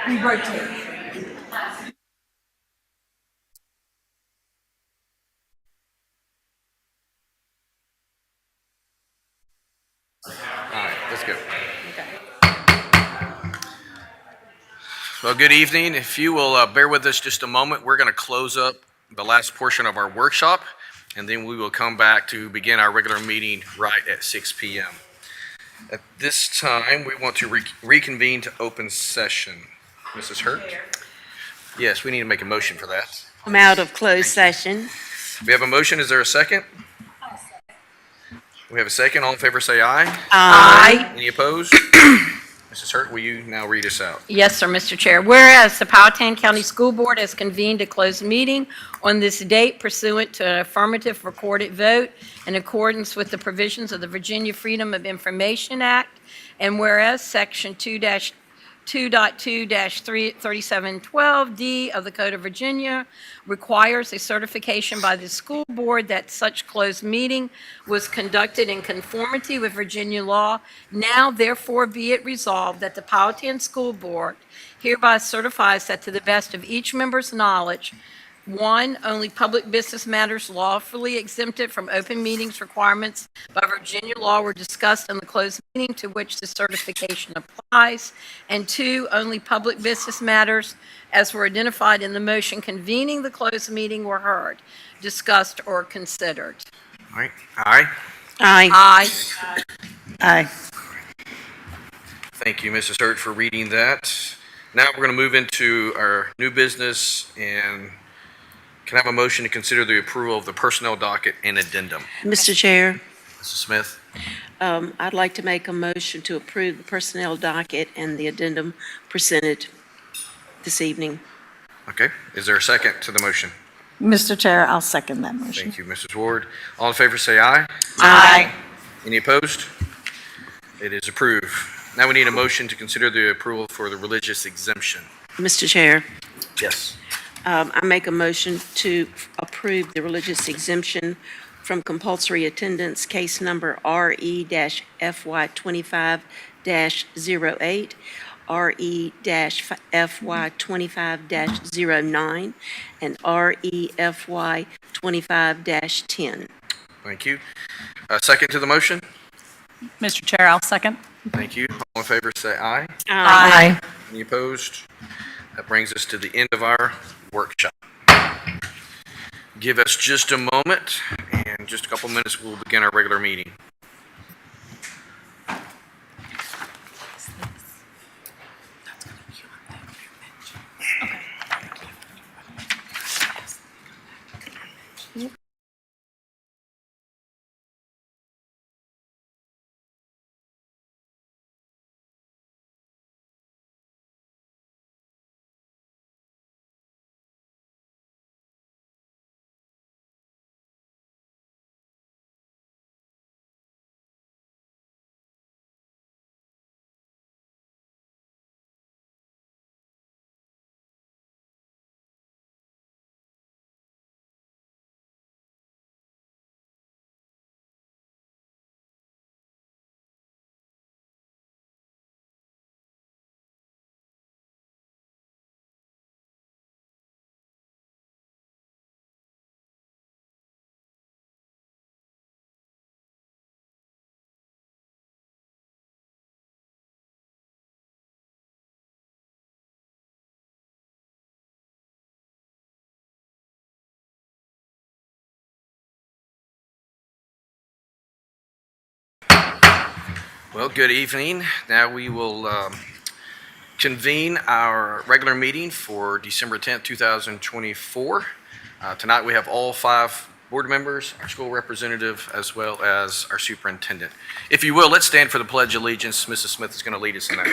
We rotate. All right, let's go. Well, good evening. If you will bear with us just a moment, we're going to close up the last portion of our workshop, and then we will come back to begin our regular meeting right at 6 p.m. At this time, we want to reconvene to open session. Mrs. Hurt? Yes, we need to make a motion for that. I'm out of closed session. We have a motion. Is there a second? We have a second. All in favor say aye. Aye. Any opposed? Mrs. Hurt, will you now read us out? Yes, sir, Mr. Chair. Whereas the Powhatan County School Board has convened a closed meeting on this date pursuant to an affirmative recorded vote in accordance with the provisions of the Virginia Freedom of Information Act, and whereas Section 2-2-3712D of the Code of Virginia requires a certification by the school board that such closed meeting was conducted in conformity with Virginia law. Now therefore be it resolved that the Powhatan School Board hereby certifies that to the best of each member's knowledge, 1, only public business matters lawfully exempted from open meetings requirements by Virginia law were discussed in the closed meeting to which the certification applies, and 2, only public business matters as were identified in the motion convening the closed meeting were heard, discussed, or considered. All right. Aye. Aye. Aye. Aye. Thank you, Mrs. Hurt, for reading that. Now we're going to move into our new business, and can I have a motion to consider the approval of the personnel docket and addendum? Mr. Chair, Mrs. Smith? I'd like to make a motion to approve the personnel docket and the addendum presented this evening. Okay. Is there a second to the motion? Mr. Chair, I'll second that motion. Thank you, Mrs. Ward. All in favor say aye. Aye. Any opposed? It is approved. Now we need a motion to consider the approval for the religious exemption. Mr. Chair, Yes. I make a motion to approve the religious exemption from compulsory attendance, case number RE-FY25-08, RE-FY25-09, and RE-FY25-10. Thank you. Second to the motion? Mr. Chair, I'll second. Thank you. All in favor say aye. Aye. Any opposed? That brings us to the end of our workshop. Give us just a moment, and just a couple minutes, we'll begin our regular meeting. Well, good evening. Now we will convene our regular meeting for December 10th, 2024. Tonight we have all 5 board members, our school representative, as well as our superintendent. If you will, let's stand for the Pledge of Allegiance. Mrs. Smith is going to lead us in that.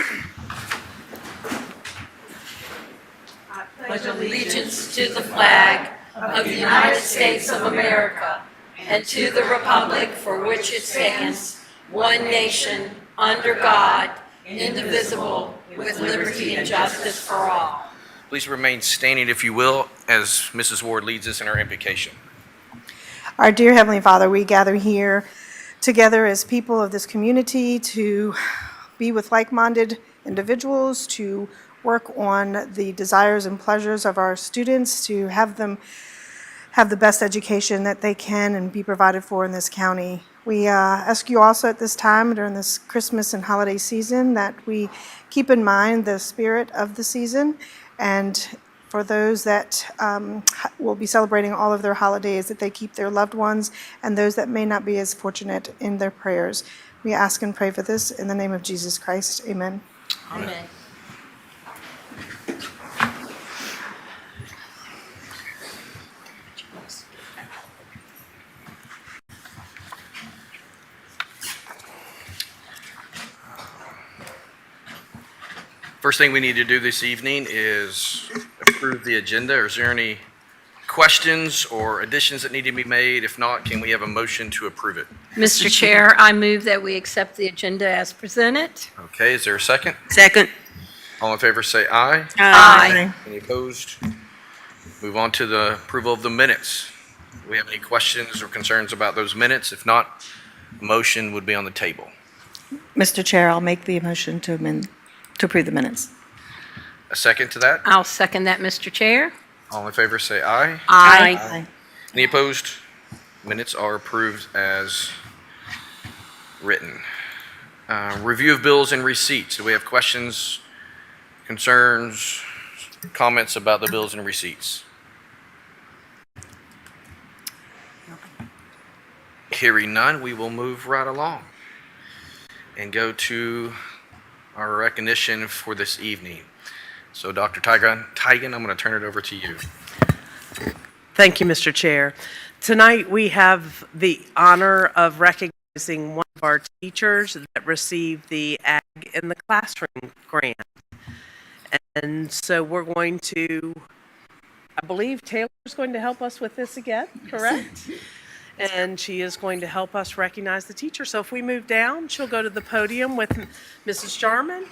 I pledge allegiance to the flag of the United States of America and to the republic for which it stands, one nation, under God, indivisible, with liberty and justice for all. Please remain standing, if you will, as Mrs. Ward leads us in our invocation. Our dear Heavenly Father, we gather here together as people of this community to be with like-minded individuals, to work on the desires and pleasures of our students, to have them have the best education that they can and be provided for in this county. We ask you also at this time, during this Christmas and holiday season, that we keep in mind the spirit of the season, and for those that will be celebrating all of their holidays, that they keep their loved ones and those that may not be as fortunate in their prayers. We ask and pray for this in the name of Jesus Christ. Amen. Amen. First thing we need to do this evening is approve the agenda. Is there any questions or additions that need to be made? If not, can we have a motion to approve it? Mr. Chair, I move that we accept the agenda as presented. Okay, is there a second? Second. All in favor say aye. Aye. Any opposed? Move on to the approval of the minutes. Do we have any questions or concerns about those minutes? If not, a motion would be on the table. Mr. Chair, I'll make the motion to approve the minutes. A second to that? I'll second that, Mr. Chair. All in favor say aye. Aye. Any opposed? Minutes are approved as written. Review of bills and receipts. Do we have questions, concerns, comments about the bills and receipts? Hearing none, we will move right along and go to our recognition for this evening. So Dr. Tigan, I'm going to turn it over to you. Thank you, Mr. Chair. Tonight, we have the honor of recognizing one of our teachers that received the Ag in the Classroom grant. And so we're going to, I believe Taylor's going to help us with this again, correct? And she is going to help us recognize the teacher. So if we move down, she'll go to the podium with Mrs. Jarman.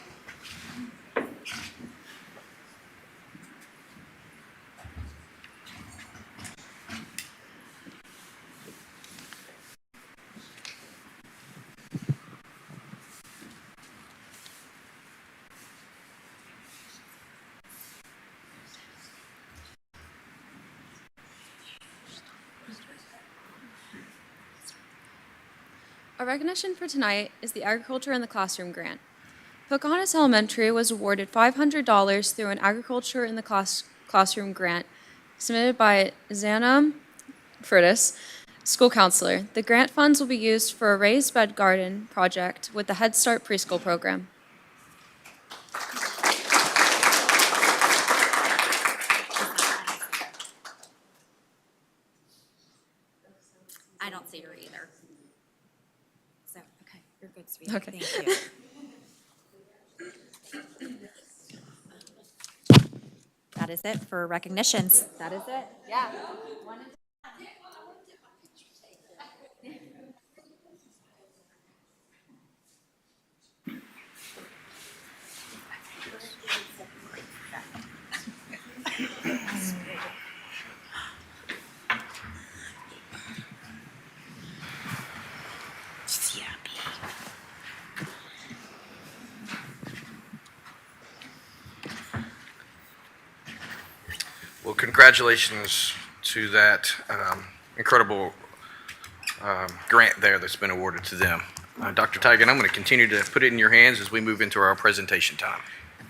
Our recognition for tonight is the Agriculture in the Classroom grant. Pocahontas Elementary was awarded $500 through an Agriculture in the Classroom grant submitted by Xana Furtis, school counselor. The grant funds will be used for a raised bed garden project with the Head Start preschool program. I don't see her either. So, okay, you're good, sweetie. Okay. Thank you. That is it for recognitions. That is it. Yeah. Well, congratulations to that incredible grant there that's been awarded to them. Dr. Tigan, I'm going to continue to put it in your hands as we move into our presentation time.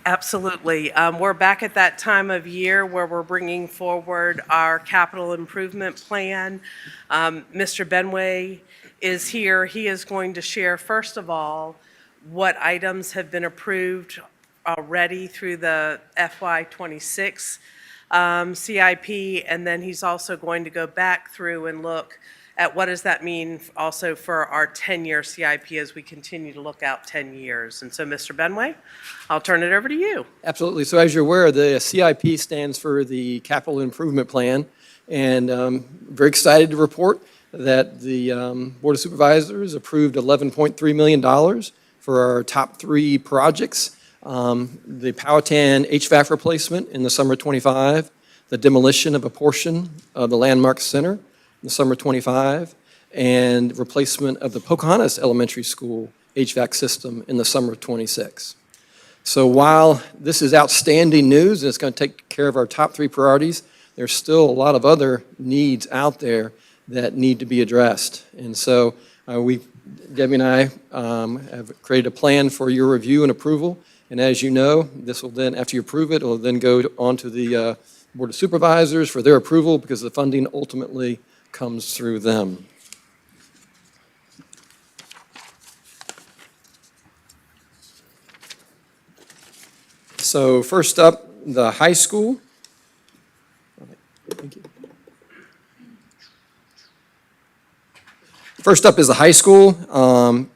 Absolutely. We're back at that time of year where we're bringing forward our capital improvement plan. Mr. Benway is here. He is going to share, first of all, what items have been approved already through the FY26 CIP, and then he's also going to go back through and look at what does that mean also for our 10-year CIP as we continue to look out 10 years. And so, Mr. Benway, I'll turn it over to you. Absolutely. So as you're aware, the CIP stands for the Capital Improvement Plan, and very excited to report that the Board of Supervisors approved $11.3 million for our top 3 projects. The Powhatan HVAC replacement in the summer 25, the demolition of a portion of the Landmark Center in the summer 25, and replacement of the Pocahontas Elementary School HVAC system in the summer of 26. So while this is outstanding news and it's going to take care of our top 3 priorities, there's still a lot of other needs out there that need to be addressed. And so Debbie and I have created a plan for your review and approval. And as you know, this will then, after you approve it, it will then go on to the Board of Supervisors for their approval because the funding ultimately comes through them. So first up, the high school. Thank you. First up is the high school.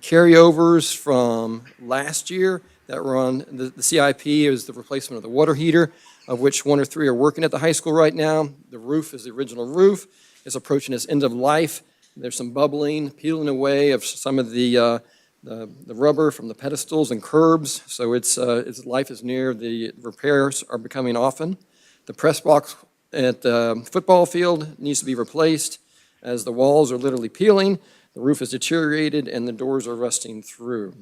Carryovers from last year that were on the CIP is the replacement of the water heater, of which 1 or 3 are working at the high school right now. The roof is the original roof. It's approaching its end of life. There's some bubbling, peeling away of some of the rubber from the pedestals and curbs, so its life is near. The repairs are becoming often. The press box at the football field needs to be replaced as the walls are literally peeling, the roof is deteriorated, and the doors are rusting through.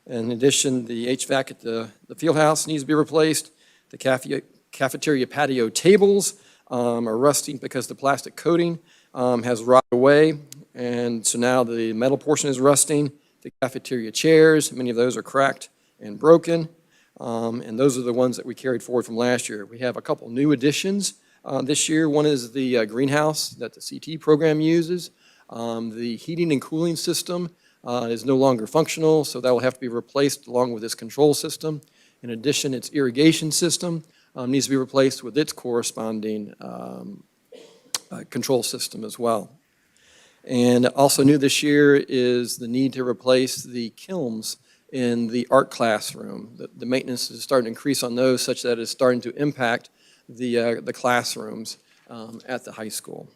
In addition, the HVAC at the field house needs to be replaced. The cafeteria patio tables are rusting because the plastic coating has rotted away, and so now the metal portion is rusting. The cafeteria chairs, many of those are cracked and broken, and those are the ones that we carried forward from last year. We have a couple new additions this year. One is the greenhouse that the CT program uses. The heating and cooling system is no longer functional, so that will have to be replaced along with this control system. In addition, its irrigation system needs to be replaced with its corresponding control system as well. And also new this year is the need to replace the kilns in the art classroom. The maintenance is starting to increase on those such that it's starting to impact the classrooms at the high school.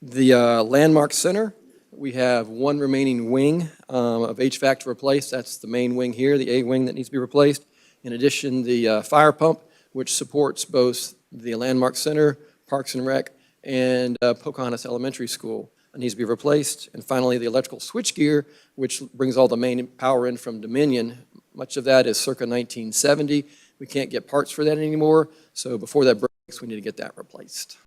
The Landmark Center, we have 1 remaining wing of HVAC to replace. That's the main wing here, the A wing that needs to be replaced. In addition, the fire pump, which supports both the Landmark Center, Parks and Rec, and Pocahontas Elementary School needs to be replaced. And finally, the electrical switchgear, which brings all the main power in from Dominion. Much of that is circa 1970. We can't get parts for that anymore, so before that breaks, we need to get that replaced.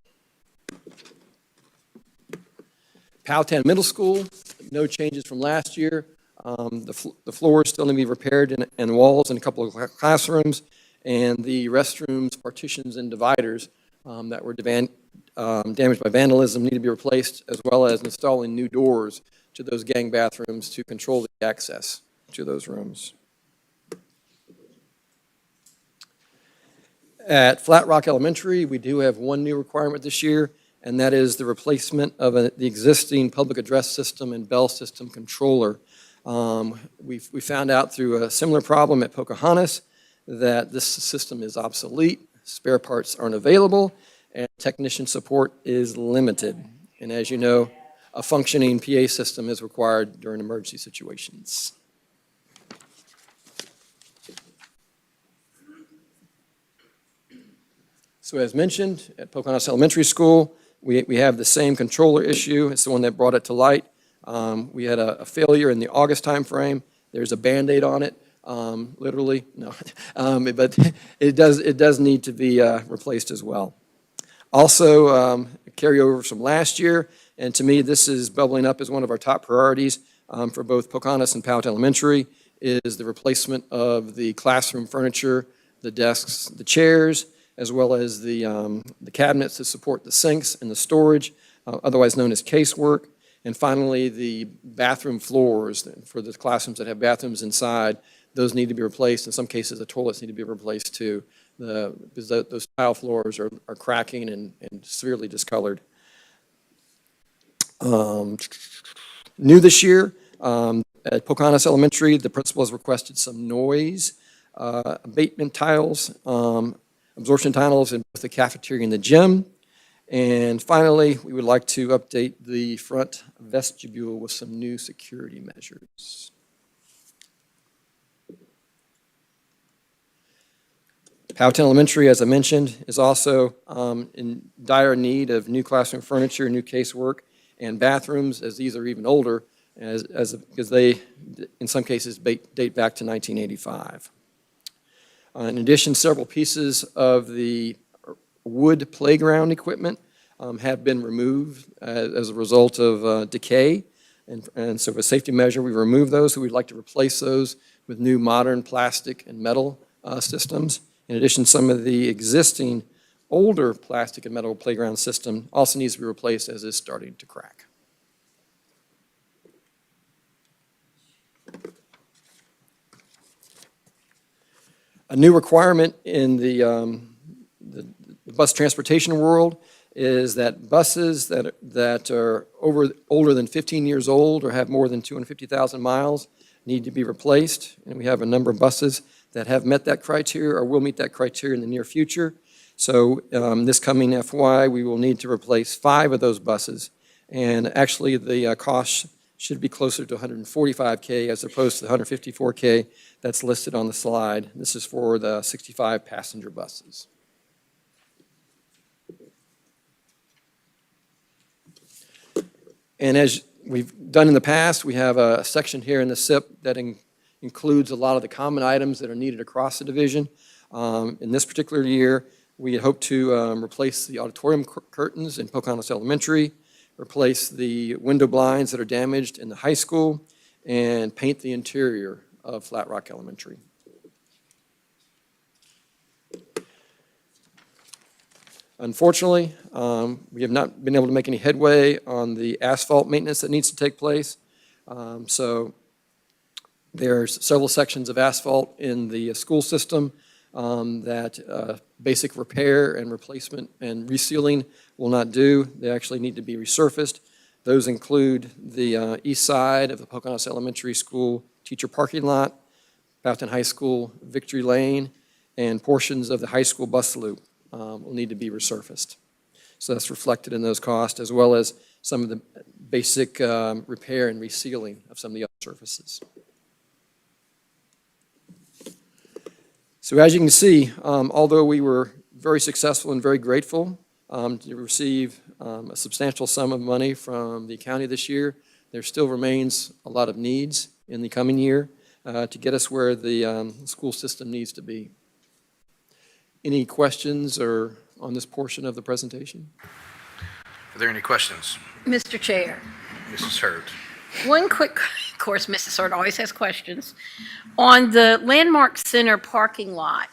Powhatan Middle School, no changes from last year. The floors still need to be repaired and walls in a couple of classrooms, and the restrooms, partitions, and dividers that were damaged by vandalism need to be replaced, as well as installing new doors to those gang bathrooms to control the access to those rooms. At Flat Rock Elementary, we do have 1 new requirement this year, and that is the replacement of the existing public address system and bell system controller. We found out through a similar problem at Pocahontas that this system is obsolete, spare parts aren't available, and technician support is limited. And as you know, a functioning PA system is required during emergency situations. So as mentioned, at Pocahontas Elementary School, we have the same controller issue. It's the one that brought it to light. We had a failure in the August timeframe. There's a Band-Aid on it, literally, no. But it does need to be replaced as well. Also, carryovers from last year, and to me, this is bubbling up as one of our top priorities for both Pocahontas and Powhatan Elementary, is the replacement of the classroom furniture, the desks, the chairs, as well as the cabinets to support the sinks and the storage, otherwise known as casework. And finally, the bathroom floors for the classrooms that have bathrooms inside, those need to be replaced. In some cases, the toilets need to be replaced too, because those tile floors are cracking and severely discolored. New this year, at Pocahontas Elementary, the principal has requested some noise abatement tiles, absorption tiles in both the cafeteria and the gym. And finally, we would like to update the front vestibule with some new security measures. Powhatan Elementary, as I mentioned, is also in dire need of new classroom furniture, new casework, and bathrooms, as these are even older. because they, in some cases, date back to 1985. In addition, several pieces of the wood playground equipment have been removed as a result of decay. And so, for a safety measure, we removed those. So we'd like to replace those with new modern plastic and metal systems. In addition, some of the existing older plastic and metal playground system also needs to be replaced as it's starting to crack. A new requirement in the bus transportation world is that buses that are older than 15 years old or have more than 250,000 miles need to be replaced. And we have a number of buses that have met that criteria or will meet that criteria in the near future. So this coming FY, we will need to replace 5 of those buses. And actually, the cost should be closer to $145K as opposed to the $154K that's listed on the slide. This is for the 65 passenger buses. And as we've done in the past, we have a section here in the SIP that includes a lot of the common items that are needed across the division. In this particular year, we hope to replace the auditorium curtains in Pocahontas Elementary, replace the window blinds that are damaged in the high school, and paint the interior of Flat Rock Elementary. Unfortunately, we have not been able to make any headway on the asphalt maintenance that needs to take place. So there's several sections of asphalt in the school system that basic repair and replacement and resealing will not do. They actually need to be resurfaced. Those include the east side of the Pocahontas Elementary School teacher parking lot, Powhatan High School Victory Lane, and portions of the high school bus loop will need to be resurfaced. So that's reflected in those costs, as well as some of the basic repair and resealing of some of the other surfaces. So as you can see, although we were very successful and very grateful to receive a substantial sum of money from the county this year, there still remains a lot of needs in the coming year to get us where the school system needs to be. Any questions or on this portion of the presentation? Are there any questions? Mr. Chair, Mrs. Hurd. one quick, of course, Mrs. Hurd always has questions. On the Landmark Center parking lot,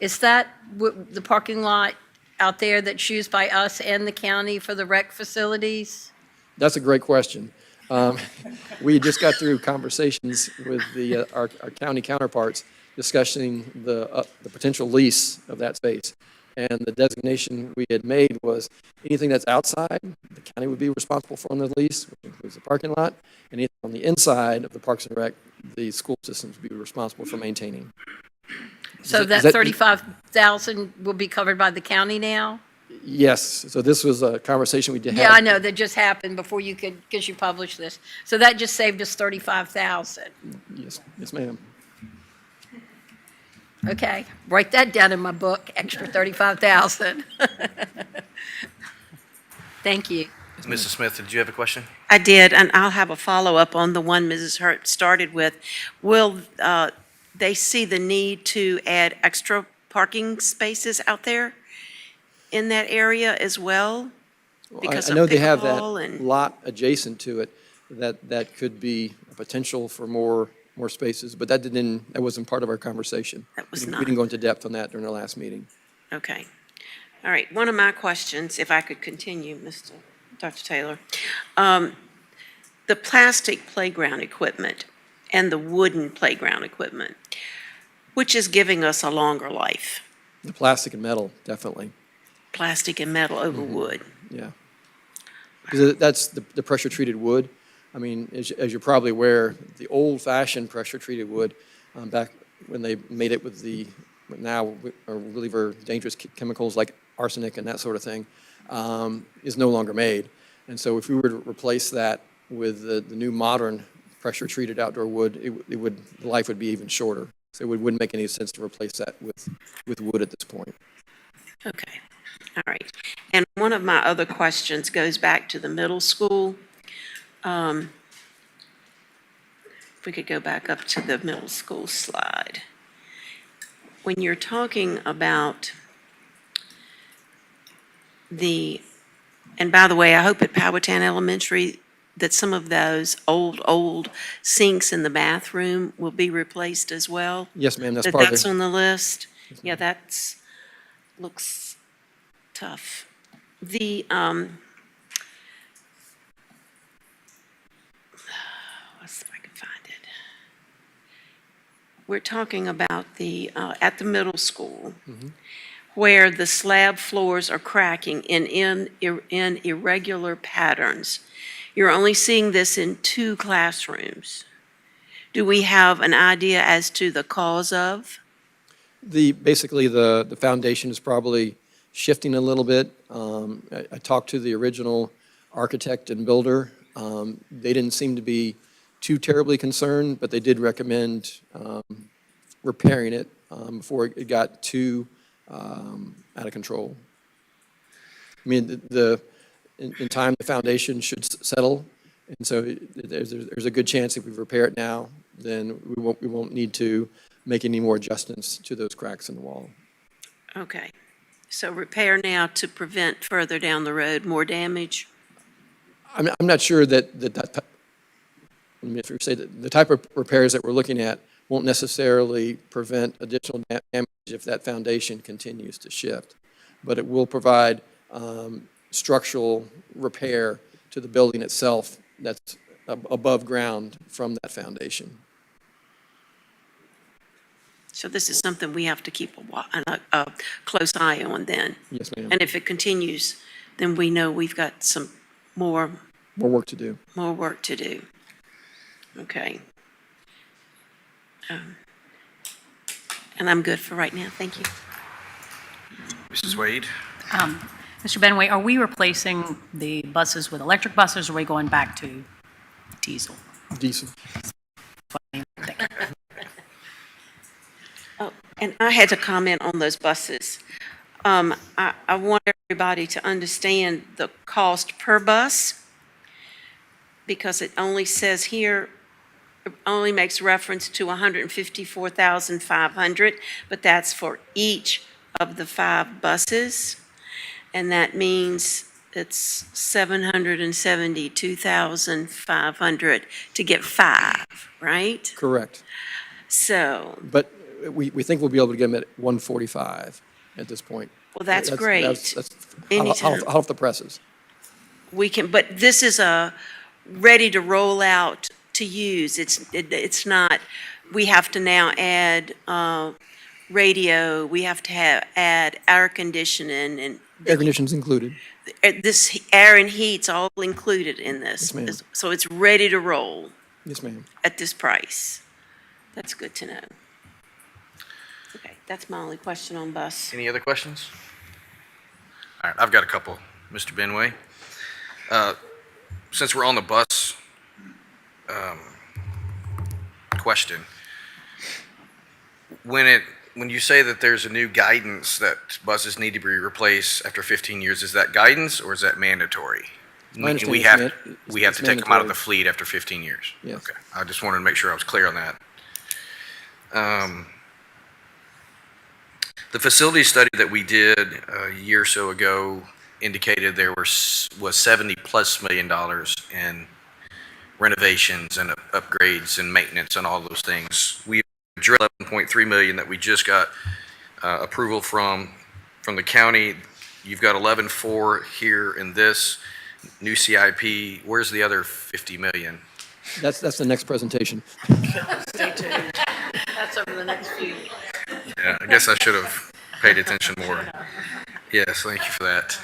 is that the parking lot out there that's used by us and the county for the rec facilities? That's a great question. We just got through conversations with our county counterparts discussing the potential lease of that space. And the designation we had made was anything that's outside, the county would be responsible for on the lease, which includes the parking lot. And anything on the inside of the Parks and Rec, the school systems would be responsible for maintaining. So that 35,000 will be covered by the county now? Yes. So this was a conversation we did have. Yeah, I know, that just happened before you could, because you published this. So that just saved us 35,000. Yes, ma'am. Okay, write that down in my book, extra 35,000. Thank you. Mrs. Smith, did you have a question? I did, and I'll have a follow-up on the one Mrs. Hurt started with. Will they see the need to add extra parking spaces out there in that area as well? Because I know they have that pickleball and- lot adjacent to it that could be a potential for more spaces, but that wasn't part of our conversation. That was We not. didn't go into depth on that during our last meeting. Okay. All right, one of my questions, if I could continue, Dr. Taylor. The plastic playground equipment and the wooden playground equipment, which is giving us a longer life? The plastic and metal, definitely, Plastic and metal over wood. yeah. Because that's the pressure-treated wood. I mean, as you're probably aware, the old-fashioned pressure-treated wood, back when they made it with the, now are really very dangerous chemicals like arsenic and that sort of thing, is no longer made. And so if we were to replace that with the new modern pressure-treated outdoor wood, the life would be even shorter. So it wouldn't make any sense to replace that with wood at this point. Okay, all right. And one of my other questions goes back to the middle school. If we could go back up to the middle school slide. When you're talking about and by the way, I hope at Powhatan Elementary that some of those old sinks in the bathroom will be replaced as well. Yes, ma'am, that's part of That's the, on the list. Yeah, looks tough. Let's see if I can find it. We're talking about at the middle school, where the slab floors are cracking in irregular patterns. You're only seeing this in 2 classrooms. Do we have an idea as to the cause of? basically the foundation is probably shifting a little bit. I talked to the original architect and builder. They didn't seem to be too terribly concerned, but they did recommend repairing it before it got too out of control. I mean, in time, the foundation should settle, and so there's a good chance if we repair it now, then we won't need to make any more adjustments to those cracks in the wall. Okay, so repair now to prevent further down the road more damage? I'm not sure that I mean, if you say that the type of repairs that we're looking at won't necessarily prevent additional damage if that foundation continues to shift, but it will provide structural repair to the building itself that's above ground from that foundation. So this is something we have to keep a close eye on then? Yes, ma'am. And if it continues, then we know we've got some more More work to do. work to do. Okay. And I'm good for right now, thank you. Mrs. Wade? Mr. Benway, are we replacing the buses with electric buses, or are we going back to diesel? Diesel. Oh, and I had to comment on those buses. I want everybody to understand the cost per bus, because it only says here, it only makes reference to 154,500, but that's for each of the 5 buses. And that means it's 772,500 to get 5, right? Correct. So, But we think we'll be able to get them at 145 at this point. well, that's great. That's Anytime. hot off the presses. We can, but this is ready to roll out to use. It's not, we have to now add radio, we have to add air conditioning, and Air conditioning's included. this air and heat's all included in this. Yes, ma'am. So it's ready to roll Yes, ma'am. at this price. That's good to know. Okay, that's my only question on bus. Any other questions? All right, I've got a couple. Mr. Benway? Since we're on the bus question, when you say that there's a new guidance that buses need to be replaced after 15 years, is that guidance or is that mandatory? My understanding We is have, it's we have to take them out of the mandatory. fleet after 15 years? Yes. Okay, I just wanted to make sure I was clear on that. The facility study that we did a year or so ago indicated there was $70+ million in renovations and upgrades and maintenance and all those things. We drilled $11.3 million that we just got approval from the county. You've got 11.4 here in this new CIP. Where's the other 50 million? That's the next presentation. That's over the next few. Yeah, I guess I should have paid attention more. Yes, thank you for that.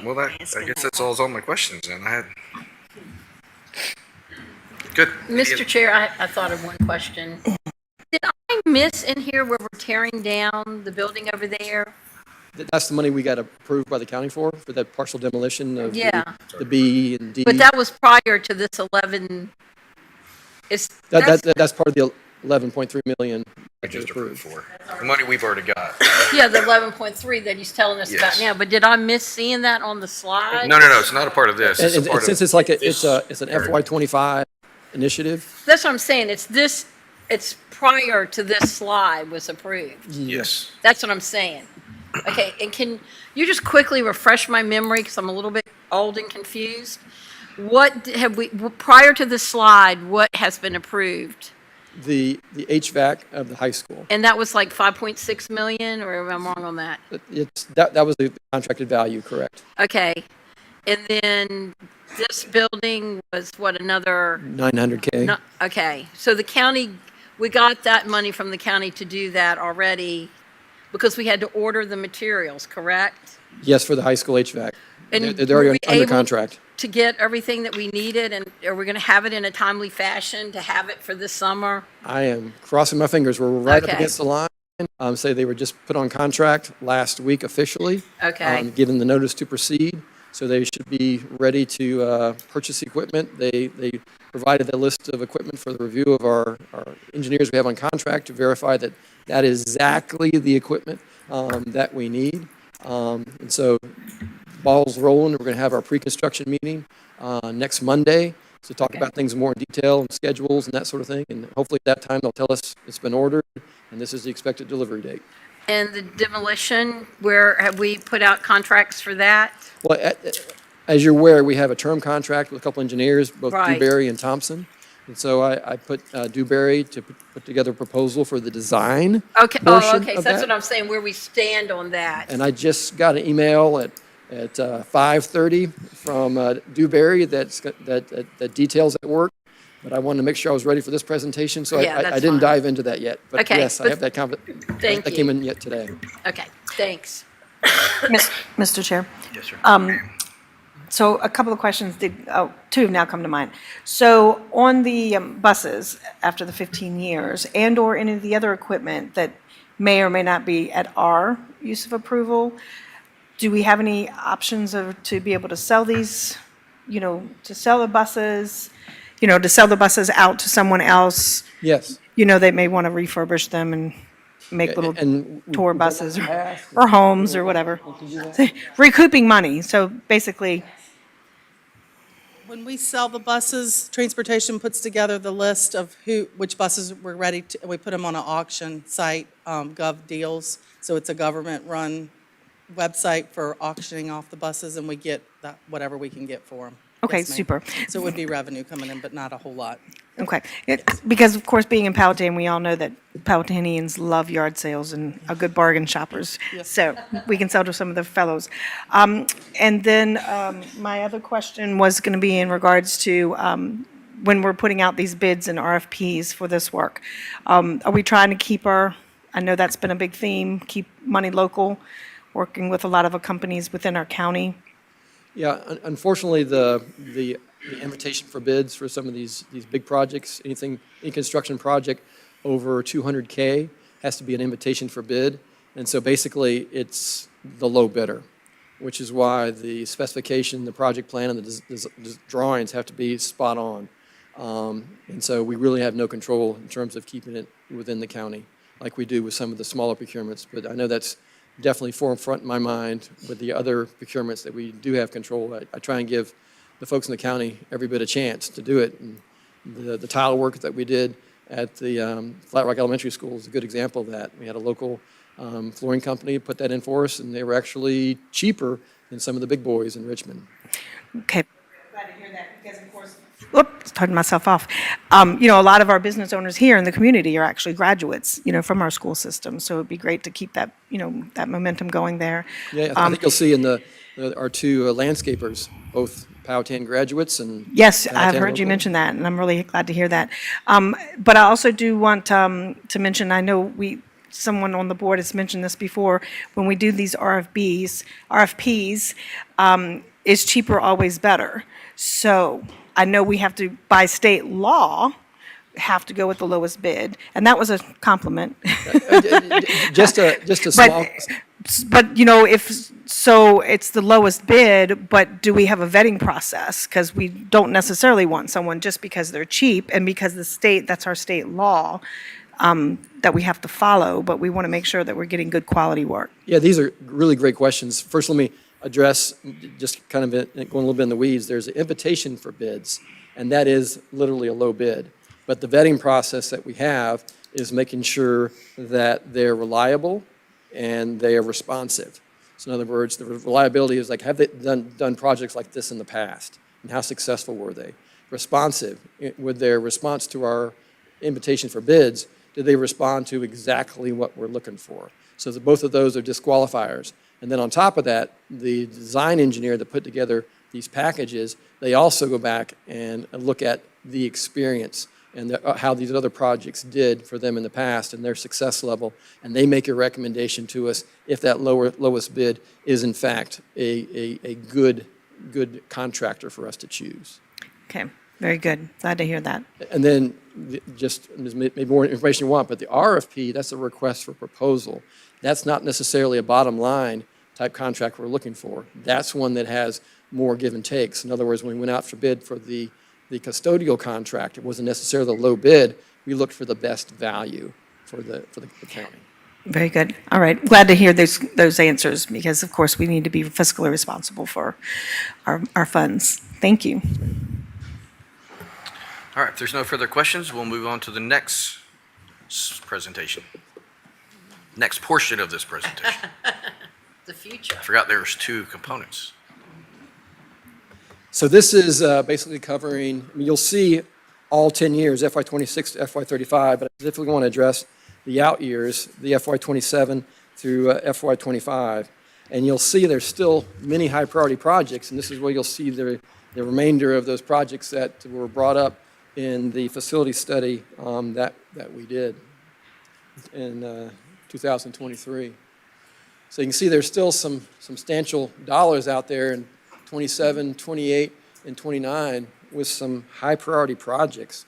Well, I guess that's all my questions then. Good. Mr. Chair, I thought of one question. Did I miss in here where we're tearing down the building over there? That's the money we got approved by the county for that partial demolition of Yeah. the B and D. But that was prior to this 11, That's part of the 11.3 million. I just approved for. The money we've already got. yeah, the 11.3 that he's telling us about Yes. now, but did I miss seeing that on the slide? No, it's not a part of this. It's a And part since of it's like it's an FY25 initiative. That's what I'm saying. It's prior to this slide was approved. Yes. That's what I'm saying. Okay, and can you just quickly refresh my memory, because I'm a little bit old and confused? What have we, prior to this slide, what has been approved? The HVAC of the high school. And that was like 5.6 million, or am I wrong on that? That was the contracted value, correct? Okay, and then this building was what, another? 900K. No, okay, so the county, we got that money from the county to do that already because we had to order the materials, correct? Yes, for the high school HVAC. And They're were already we under able contract. to get everything that we needed, and are we going to have it in a timely fashion to have it for this summer? I am crossing my fingers. We're right up Okay. against the line. Say they were just put on contract last week officially. Okay. Given the notice to proceed, so they should be ready to purchase equipment. They provided the list of equipment for the review of our engineers we have on contract to verify that that is exactly the equipment that we need. And so ball's rolling. We're going to have our pre-construction meeting next Monday to talk about things more in detail and schedules and that sort of thing. And hopefully at that time they'll tell us it's been ordered and this is the expected delivery date. And the demolition, where have we put out contracts for that? Well, as you're aware, we have a term contract with a couple engineers, both Right. Dewberry and Thompson. And so I put Dewberry to put together a proposal for the design Okay, portion okay, so of that's that. what I'm saying, where we stand on that. And I just got an email at 5:30 from Dewberry that details that work. But I wanted to make sure I was ready for this presentation, so Yeah, I that's didn't fine. dive into that yet. But Okay, yes, I but have that thank that you. came in yet today. Okay, thanks. Mr. Chair. Yes, sir. So a couple of questions, two have now come to mind. So on the buses, after the 15 years, and/or any of the other equipment that may or may not be at our use of approval, do we have any options to be able to sell these, to sell the buses, to sell the buses out to someone else? Yes. They may want to refurbish them and make little And tour we've done buses that in the past. or homes or whatever. Recouping money, so basically, When we sell the buses, transportation puts together the list of which buses we're ready to, we put them on an auction site, Gov Deals. So it's a government-run website for auctioning off the buses, and we get whatever we can get for them. Okay, Yes, ma'am. super. So it would be revenue coming in, but not a whole lot. Okay. Because, of course, being in Powhatan, we all know that Powhatanians love yard sales and are good bargain shoppers. So we can sell to some of the fellows. And then my other question was going to be in regards to when we're putting out these bids and RFPs for this work. Are we trying to keep I know that's been a big theme, keep money local, working with a lot of companies within our county? Yeah, unfortunately, the invitation for bids for some of these big projects, any construction project over 200K has to be an invitation for bid. And so basically, it's the low bidder, which is why the specification, the project plan, and the drawings have to be spot on. And so we really have no control in terms of keeping it within the county, like we do with some of the smaller procurements. But I know that's definitely forefront in my mind with the other procurements that we do have control. I try and give the folks in the county every bit a chance to do it. And the tile work that we did at the Flat Rock Elementary School is a good example of that. We had a local flooring company put that in for us, and they were actually cheaper than some of the big boys in Richmond. Okay. Glad to hear that, because of course, oops, turning myself off. A lot of our business owners here in the community are actually graduates, from our school system. So it'd be great to keep that, that momentum going there. Yeah, I think you'll see in our two landscapers, both Powhatan graduates and. Yes, I've Powhatan heard you local. mention that, and I'm really glad to hear that. But I also do want to mention, I know someone on the board has mentioned this before, when we do these RFPs, is cheaper always better? So I know we have to, by state law, have to go with the lowest bid, and that was a compliment. Just a small. But, so it's the lowest bid, but do we have a vetting process? Because we don't necessarily want someone just because they're cheap and because that's our state law, that we have to follow, but we want to make sure that we're getting good quality work. Yeah, these are really great questions. First, let me address, just kind of going a little bit in the weeds, there's an invitation for bids, and that is literally a low bid. But the vetting process that we have is making sure that they're reliable and they are responsive. So in other words, the reliability is like, have they done projects like this in the past? And how successful were they? Responsive, with their response to our invitation for bids, did they respond to exactly what we're looking for? So both of those are disqualifiers. And then on top of that, the design engineer that put together these packages, they also go back and look at the experience and how these other projects did for them in the past and their success level, and they make a recommendation to us if that lowest bid is in fact a good contractor for us to choose. Okay, very good. Glad to hear that. And then just maybe more information you want, but the RFP, that's a request for proposal. That's not necessarily a bottom line type contract we're looking for. That's one that has more give and takes. In other words, when we went out for bid for the custodial contract, it wasn't necessarily the low bid. We looked for the best value for the county. Very good. All right. Glad to hear those answers because, of course, we need to be fiscally responsible for our funds. Thank you. All right, if there's no further questions, we'll move on to the next presentation. Next portion of this presentation. The future. I forgot there's two components. So this is basically covering, I mean, you'll see all 10 years, FY26 to FY35, but I specifically want to address the out years, the FY27 through FY25. And you'll see there's still many high priority projects, and this is where you'll see the remainder of those projects that were brought up in the facility study that we did in 2023. So you can see there's still some substantial dollars out there in 27, 28, and 29 with some high priority projects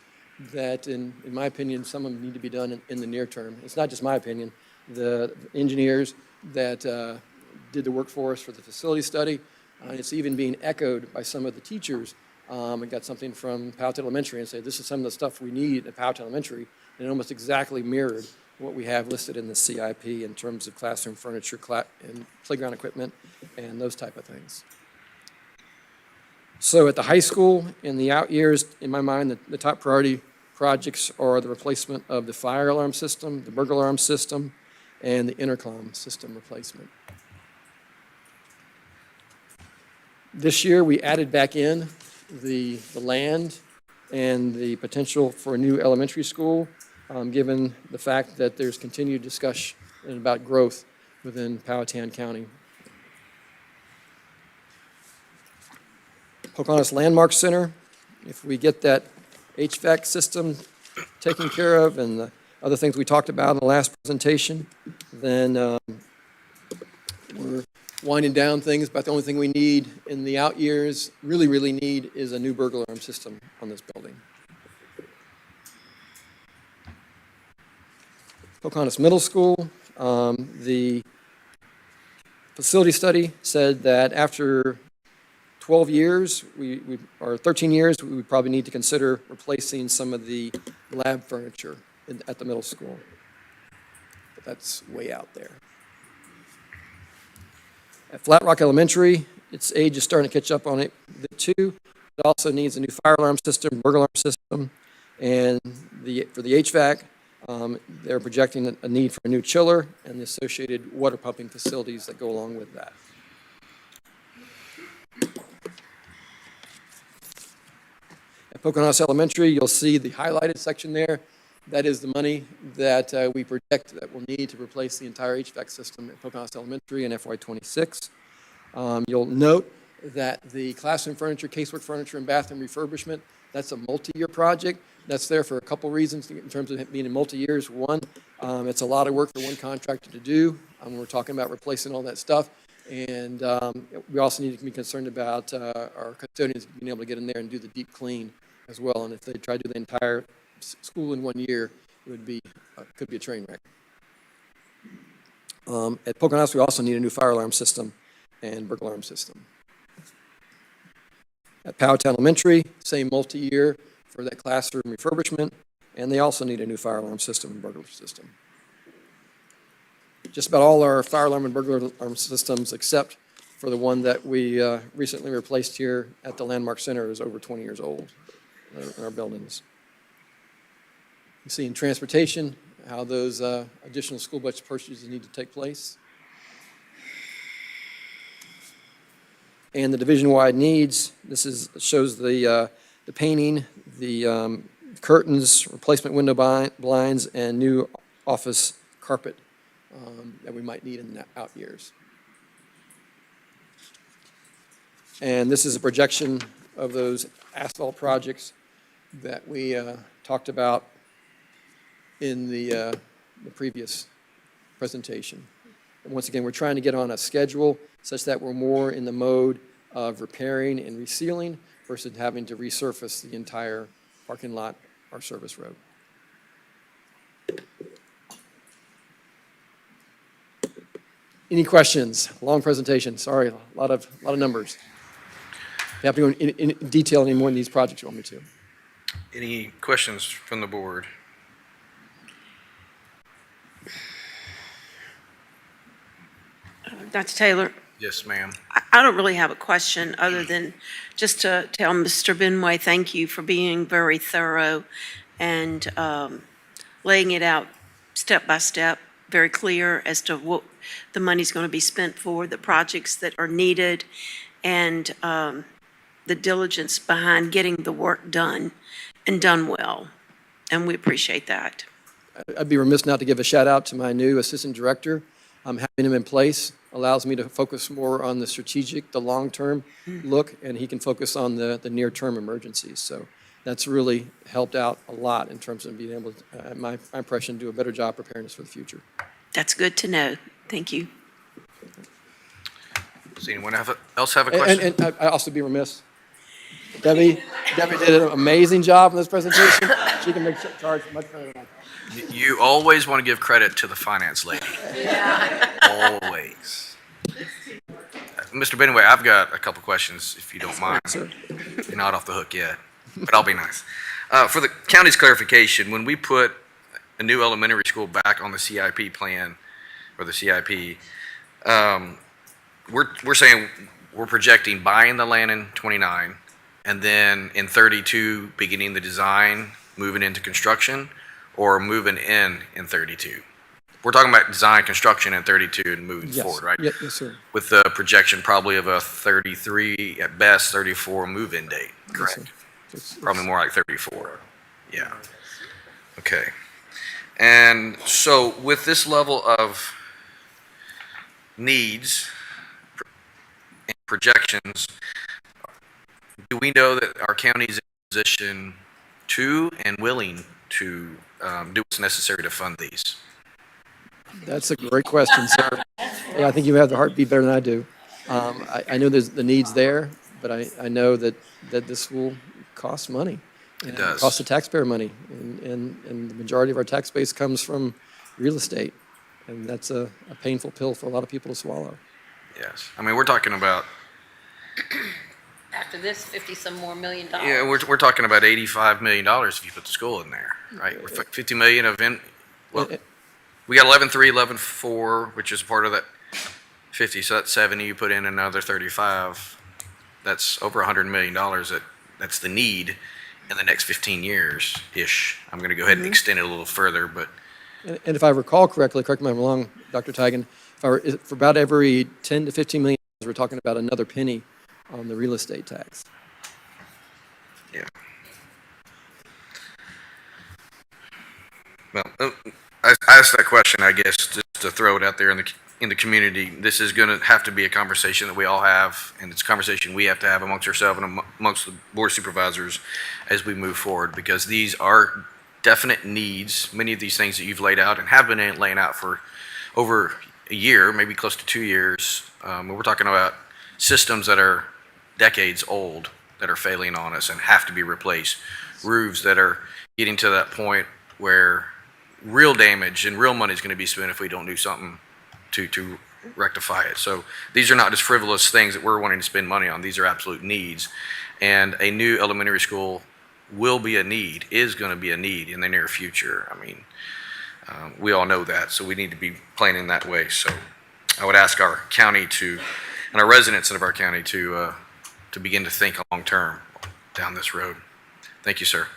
that, in my opinion, some of them need to be done in the near term. It's not just my opinion. The engineers that did the work for us for the facility study, it's even being echoed by some of the teachers. I got something from Powhatan Elementary and said, this is some of the stuff we need at Powhatan Elementary, and it almost exactly mirrored what we have listed in the CIP in terms of classroom furniture and playground equipment and those type of things. So at the high school, in the out years, in my mind, the top priority projects are the replacement of the fire alarm system, the burglar alarm system, and the intercom system replacement. This year, we added back in the land and the potential for a new elementary school, given the fact that there's continued discussion about growth within Powhatan County. Pocahontas Landmark Center, if we get that HVAC system taken care of and the other things we talked about in the last presentation, then we're winding down things, but the only thing we need in the out years, really need, is a new burglar alarm system on this building. Pocahontas Middle School, the facility study said that after 12 years, or 13 years, we would probably need to consider replacing some of the lab furniture at the middle school. But that's way out there. At Flat Rock Elementary, its age is starting to catch up on it too. It also needs a new fire alarm system, burglar alarm system, and for the HVAC, they're projecting a need for a new chiller and the associated water pumping facilities that go along with that. At Pocahontas Elementary, you'll see the highlighted section there. That is the money that we project that we'll need to replace the entire HVAC system at Pocahontas Elementary in FY26. You'll note that the classroom furniture, casework furniture, and bathroom refurbishment, that's a multi-year project. That's there for a couple reasons in terms of it being in multi-years. One, it's a lot of work for one contractor to do. We're talking about replacing all that stuff. And we also need to be concerned about our custodians being able to get in there and do the deep clean as well. And if they try to do the entire school in 1 year, it would be could be a train wreck. At Pocahontas, we also need a new fire alarm system and burglar alarm system. At Powhatan Elementary, same multi-year for that classroom refurbishment, and they also need a new fire alarm system and burglar system. Just about all our fire alarm and burglar alarm systems, except for the one that we recently replaced here at the Landmark Center, is over 20 years old. in our buildings. You see in transportation, how those additional school bus purchases need to take place. And the division-wide needs, shows the painting, the curtains, replacement window blinds, and new office carpet that we might need in the out years. And this is a projection of those asphalt projects that we talked about in the previous presentation. And once again, we're trying to get on a schedule such that we're more in the mode of repairing and resealing versus having to resurface the entire parking lot or service road. Any questions? Long presentation. Sorry, a lot of numbers. You have to go in detail any more in these projects you want me to. Any questions from the board? Dr. Taylor, Yes, ma'am. I don't really have a question other than just to tell Mr. Benway, thank you for being very thorough and laying it out step by step, very clear as to what the money's going to be spent for, the projects that are needed, and the diligence behind getting the work done and done well. And we appreciate that. I'd be remiss not to give a shout out to my new assistant director. Having him in place allows me to focus more on the strategic, the long-term look, and he can focus on the near-term emergencies. So that's really helped out a lot in terms of being able to, my impression, do a better job preparing us for the future. That's good to know. Thank you. Does anyone else have a question? And I also be remiss. Debbie did an amazing job in this presentation. She can make charge much better than I can. You always want to give credit to the finance lady. Always. Mr. Benway, I've got a couple questions, if you don't mind. Sir. You're not off the hook yet, but I'll be nice. For the county's clarification, when we put a new elementary school back on the CIP plan, or the CIP, we're saying we're projecting buying the land in 29, and then in 32, beginning the design, moving into construction, or moving in 32. We're talking about design, construction in 32 and moving forward, right? Yes, sir. With the projection probably of a 33, at best 34 move-in date, correct? Yes, sir. Probably more like 34. Yeah. Okay. And so with this level of needs and projections, do we know that our county is in a position to and willing to do what's necessary to fund these? That's a great question, sir. Yeah, I think you have the heartbeat better than I do. I know there's the needs there, but I know that this will cost money. It does. It costs the taxpayer money, and the majority of our tax base comes from real estate, and that's a painful pill for a lot of people to swallow. Yes. I mean, we're talking about, After this, 50-some more million. yeah, we're talking about $85 million if you put the school in there, right? We're 50 million of well, we got 11.3, 11.4, which is part of that 50, so that's 70. You put in another 35. That's over $100 million. That's the need in the next 15 years-ish. I'm going to go ahead and extend it a little further, but And if I recall correctly, correct me if I'm wrong, Dr. Tigan, for about every 10 to 15 million, we're talking about another penny on the real estate tax. yeah. Well, I asked that question, I guess, just to throw it out there in the community. This is going to have to be a conversation that we all have, and it's a conversation we have to have amongst ourselves and amongst the board of supervisors as we move forward, because these are definite needs. Many of these things that you've laid out and have been laying out for over a year, maybe close to 2 years. We're talking about systems that are decades old that are failing on us and have to be replaced. Roofs that are getting to that point where real damage and real money is going to be spent if we don't do something to rectify it. So these are not just frivolous things that we're wanting to spend money on. These are absolute needs. And a new elementary school will be a need, is going to be a need in the near future. I mean, we all know that, so we need to be planning that way. So I would ask our county to, and our residents of our county to begin to think long-term down this road. Thank you, sir.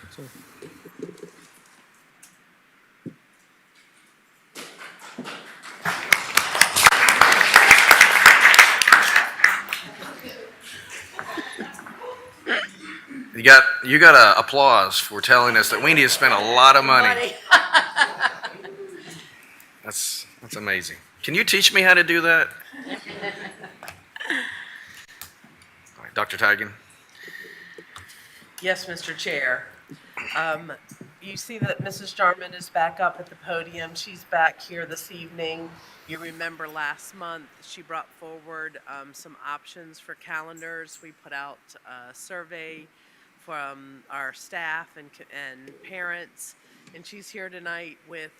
You got a applause for telling us that we need to spend a lot of money. That's amazing. Can you teach me how to do that? All right, Dr. Tigan. Yes, Mr. Chair. You see that Mrs. Jarman is back up at the podium. She's back here this evening. You remember last month, she brought forward some options for calendars. We put out a survey from our staff and parents, and she's here tonight with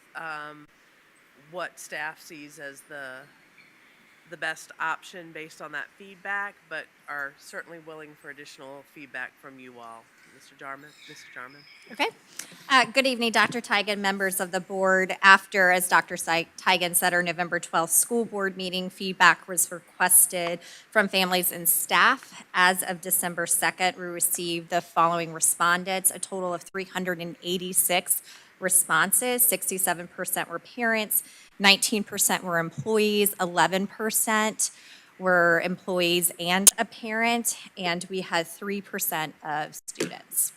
what staff sees as the best option based on that feedback, but are certainly willing for additional feedback from you all. Mr. Jarman, Mr. Jarman. Okay. Good evening, Dr. Tigan, members of the board. After, as Dr. Tigan said, our November 12th school board meeting, feedback was requested from families and staff. As of December 2nd, we received the following respondents, a total of 386 responses. 67% were parents, 19% were employees, 11% were employees and a parent, and we had 3% of students.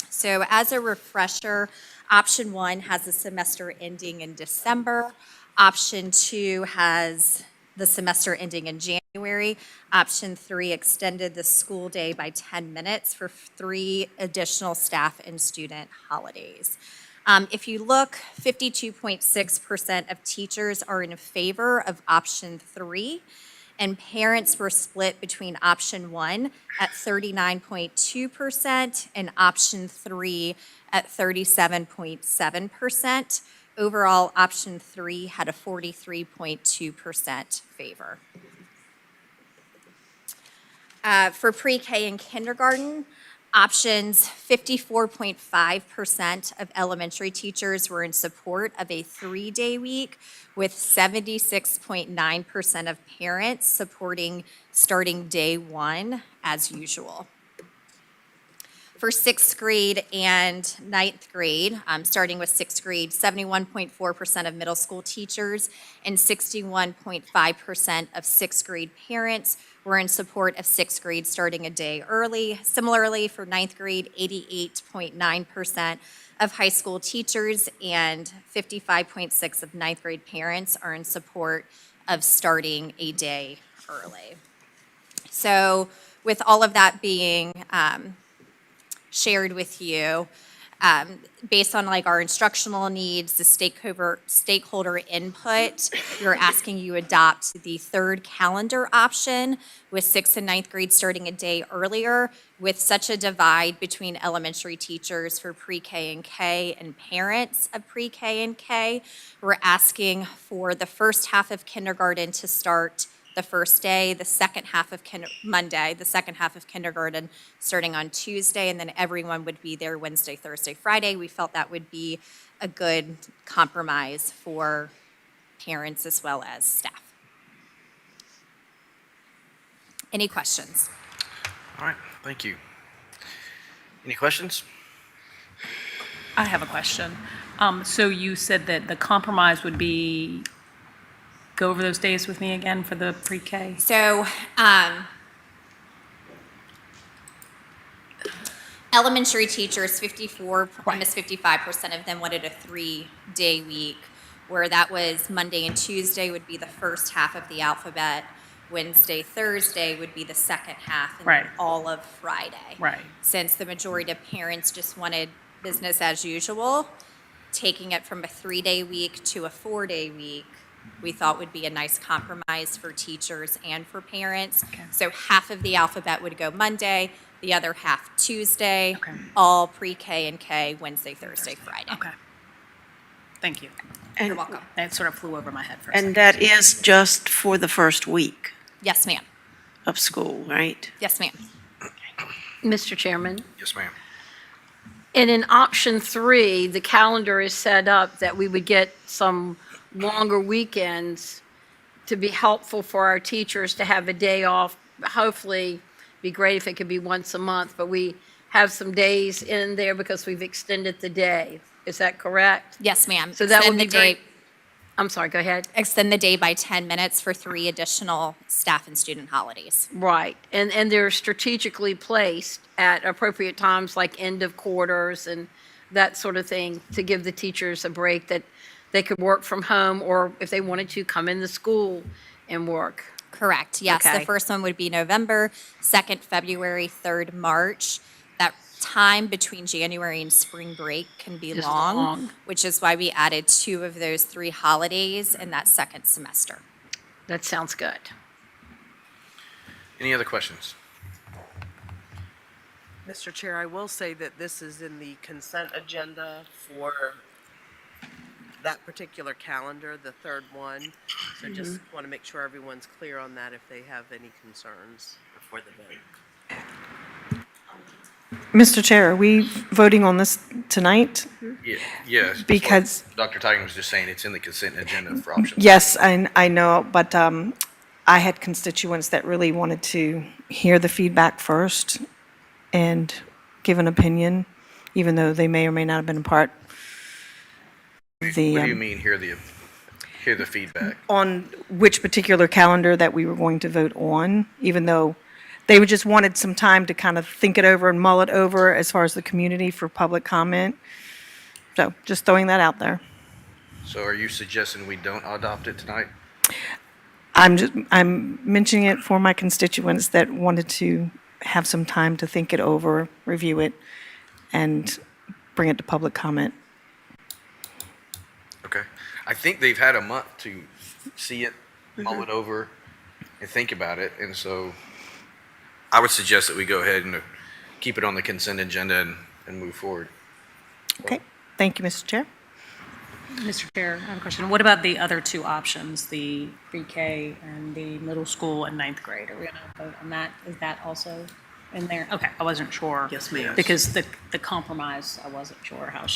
So as a refresher, option 1 has the semester ending in December. Option 2 has the semester ending in January. Option 3 extended the school day by 10 minutes for 3 additional staff and student holidays. If you look, 52.6% of teachers are in favor of option 3, and parents were split between option 1 at 39.2% and option 3 at 37.7%. Overall, option 3 had a 43.2% favor. For pre-K and kindergarten, options, 54.5% of elementary teachers were in support of a 3-day week, with 76.9% of parents supporting starting day 1 as usual. For 6th grade and 9th grade, starting with 6th grade, 71.4% of middle school teachers and 61.5% of 6th grade parents were in support of 6th grade starting a day early. Similarly, for 9th grade, 88.9% of high school teachers and 55.6% of 9th grade parents are in support of starting a day early. So with all of that being shared with you, based on like our instructional needs, the stakeholder input, we're asking you adopt the 3rd calendar option with 6th and 9th grade starting a day earlier. With such a divide between elementary teachers for pre-K and K and parents of pre-K and K, we're asking for the first half of kindergarten to start the first day, the second half of Monday, the second half of kindergarten starting on Tuesday, and then everyone would be there Wednesday, Thursday, Friday. We felt that would be a good compromise for parents as well as staff. Any questions? All right, thank you. Any questions? I have a question. So you said that the compromise would be, go over those days with me again for the pre-K? So, elementary teachers, 54, almost 55% of them wanted a 3-day week, where that was Monday and Tuesday would be the first half of the alphabet, Wednesday, Thursday would be the second half, and Right. then all of Friday. Right. Since the majority of parents just wanted business as usual, taking it from a 3-day week to a 4-day week, we thought would be a nice compromise for teachers and for parents. Okay. So half of the alphabet would go Monday, the other half Tuesday, Okay. all pre-K and K, Wednesday, Thursday, Friday. Okay. Thank you. You're welcome. That sort of flew over my head for a And second. that is just for the first week Yes, ma'am. of school, right? Yes, ma'am. Mr. Chairman, Yes, ma'am. and in option 3, the calendar is set up that we would get some longer weekends to be helpful for our teachers to have a day off. Hopefully, be great if it could be once a month, but we have some days in there because we've extended the day. Is that correct? Yes, ma'am. So that would Extend be the day- great. I'm sorry, go ahead. Extend the day by 10 minutes for 3 additional staff and student holidays. Right, and they're strategically placed at appropriate times, like end of quarters and that sort of thing, to give the teachers a break that they could work from home, or if they wanted to, come in the school and work. Correct, yes. Okay. The first one would be November, 2nd, February, 3rd, March. That time between January and spring break can be Is long, long. which is why we added 2 of those 3 holidays in that second semester. That sounds good. Any other questions? Mr. Chair, I will say that this is in the consent agenda for that particular calendar, the third one. So just want to make sure everyone's clear on that if they have any concerns before the vote. Mr. Chair, are we voting on this tonight? Yeah, yes. that's Because- what Dr. Tigan was just saying, it's in the consent agenda for options. Yes, I know, but I had constituents that really wanted to hear the feedback first and give an opinion, even though they may or may not have been a part of the, What do you mean, hear the feedback? on which particular calendar that we were going to vote on, even though they would just wanted some time to kind of think it over and mull it over as far as the community for public comment. So just throwing that out there. So are you suggesting we don't adopt it tonight? I'm mentioning it for my constituents that wanted to have some time to think it over, review it, and bring it to public comment. Okay. I think they've had a month to see it, mull it over, and think about it, and so I would suggest that we go ahead and keep it on the consent agenda and move forward. Okay, thank you, Mr. Chair. Mr. Chair, I have a question. What about the other 2 options, the pre-K and the middle school and 9th grade? Are we going to vote on that? Is that also in there? Okay, I wasn't sure. Yes, ma'am. Because the compromise, I wasn't sure how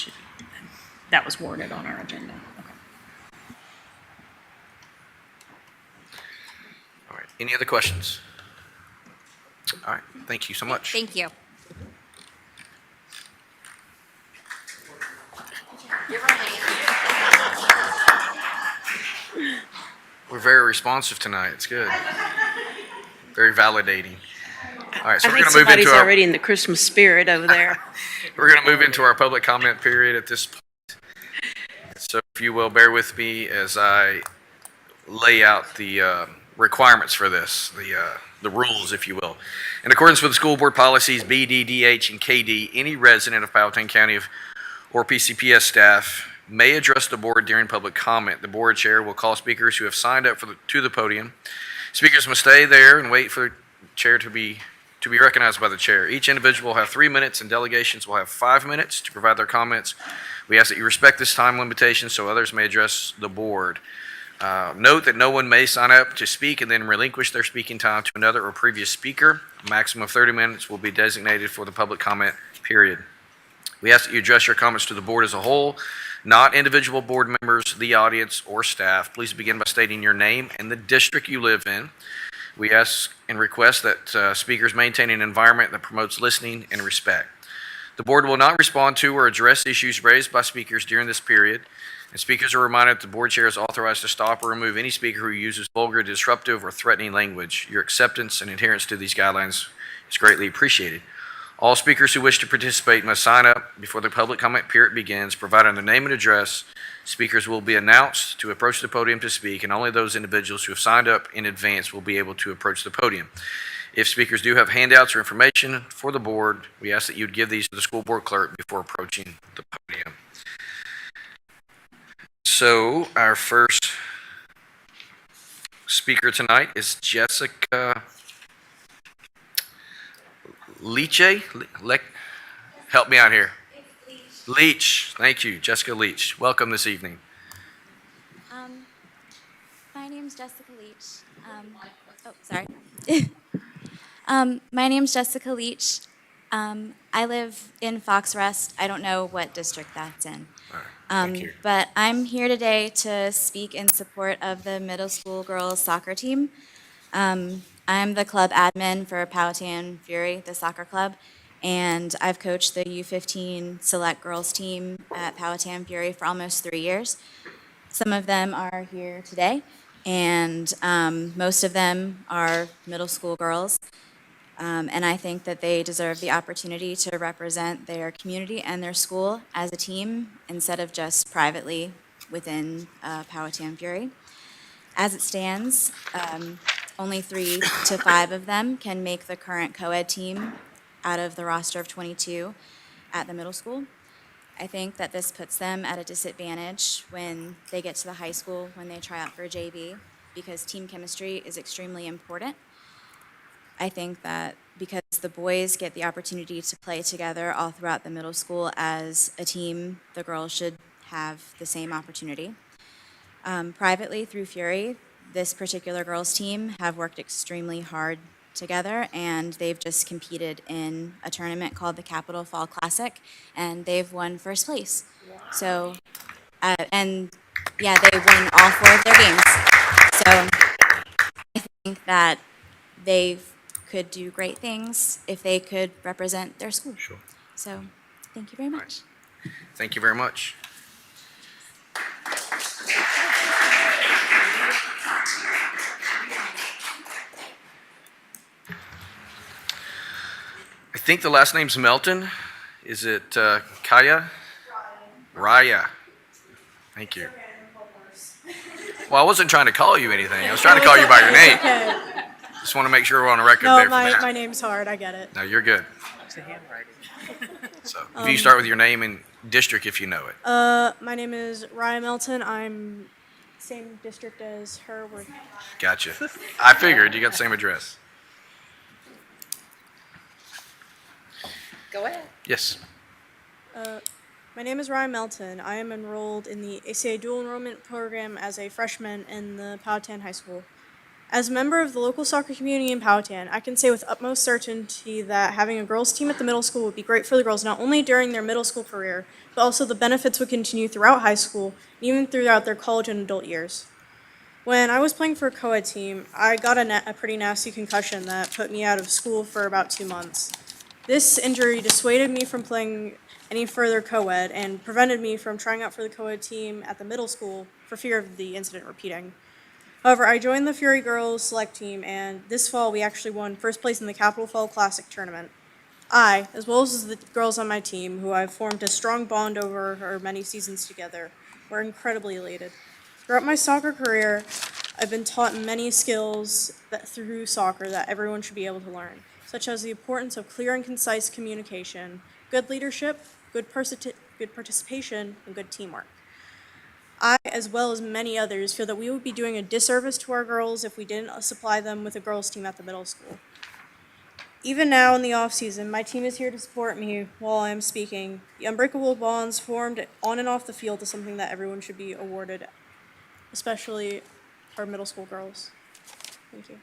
that was worded on our agenda. Okay. All right. Any other questions? All right. Thank you so much. Thank you. We're very responsive tonight. It's good. Very validating. All right. So I we're think going to move somebody's into already in the Christmas spirit over there. we're going to move into our public comment period at this point. So if you will bear with me as I lay out the requirements for this, the rules, if you will. In accordance with the school board policies B, D, DH, and KD, any resident of Powhatan County or PCPS staff may address the board during public comment. The board chair will call speakers who have signed up to the podium. Speakers must stay there and wait for the chair to be recognized by the chair. Each individual will have 3 minutes, and delegations will have 5 minutes to provide their comments. We ask that you respect this time limitation so others may address the board. Note that no one may sign up to speak and then relinquish their speaking time to another or previous speaker. A maximum of 30 minutes will be designated for the public comment period. We ask that you address your comments to the board as a whole, not individual board members, the audience, or staff. Please begin by stating your name and the district you live in. We ask and request that speakers maintain an environment that promotes listening and respect. The board will not respond to or address issues raised by speakers during this period, and speakers are reminded that the board chair is authorized to stop or remove any speaker who uses vulgar, disruptive, or threatening language. Your acceptance and adherence to these guidelines is greatly appreciated. All speakers who wish to participate must sign up before the public comment period begins, providing their name and address. Speakers will be announced to approach the podium to speak, and only those individuals who have signed up in advance will be able to approach the podium. If speakers do have handouts or information for the board, we ask that you would give these to the school board clerk before approaching the podium. So our first speaker tonight is Jessica Leach. Help me out here. Leach. Thank you, Jessica Leach. Welcome this evening. My name's Jessica Leach. Sorry. My name's Jessica Leach. I live in Fox Rest. I don't know what district that's in. All right, thank you. But I'm here today to speak in support of the middle school girls soccer team. I'm the club admin for Powhatan Fury, the soccer club, and I've coached the U15 select girls team at Powhatan Fury for almost 3 years. Some of them are here today, and most of them are middle school girls. And I think that they deserve the opportunity to represent their community and their school as a team instead of just privately within Powhatan Fury. As it stands, only 3 to 5 of them can make the current co-ed team out of the roster of 22 at the middle school. I think that this puts them at a disadvantage when they get to the high school, when they try out for a JV, because team chemistry is extremely important. I think that because the boys get the opportunity to play together all throughout the middle school as a team, the girls should have the same opportunity. Privately, through Fury, this particular girls' team have worked extremely hard together, and they've just competed in a tournament called the Capital Fall Classic, and they've won first place. Wow. So, and yeah, they won all 4 of their games. So I think that they could do great things if they could represent their school. Sure. So, thank you very much. Thank you very much. I think the last name's Melton. Is it Kaya? Raya. Thank you. Well, I wasn't trying to call you anything. I was trying to call you by your name. Just want to make sure we're on a record there for that. My name's hard, I get it. No, you're good. So, if you start with your name and district if you know it. My name is Ryan Melton. I'm same district as her. Gotcha. I figured you got the same address. Go ahead. Yes. My name is Ryan Melton. I am enrolled in the ACA dual enrollment program as a freshman in the Powhatan High School. As a member of the local soccer community in Powhatan, I can say with utmost certainty that having a girls' team at the middle school would be great for the girls not only during their middle school career, but also the benefits would continue throughout high school, and even throughout their college and adult years. When I was playing for a co-ed team, I got a pretty nasty concussion that put me out of school for about 2 months. This injury dissuaded me from playing any further co-ed and prevented me from trying out for the co-ed team at the middle school for fear of the incident repeating. However, I joined the Fury Girls select team, and this fall we actually won first place in the Capital Fall Classic tournament. I, as well as the girls on my team, who I've formed a strong bond over our many seasons together, were incredibly elated. Throughout my soccer career, I've been taught many skills through soccer that everyone should be able to learn, such as the importance of clear and concise communication, good leadership, good participation, and good teamwork. I, as well as many others, feel that we would be doing a disservice to our girls if we didn't supply them with a girls' team at the middle school. Even now in the off-season, my team is here to support me while I am speaking. The unbreakable bonds formed on and off the field is something that everyone should be awarded, especially our middle school girls. Thank you.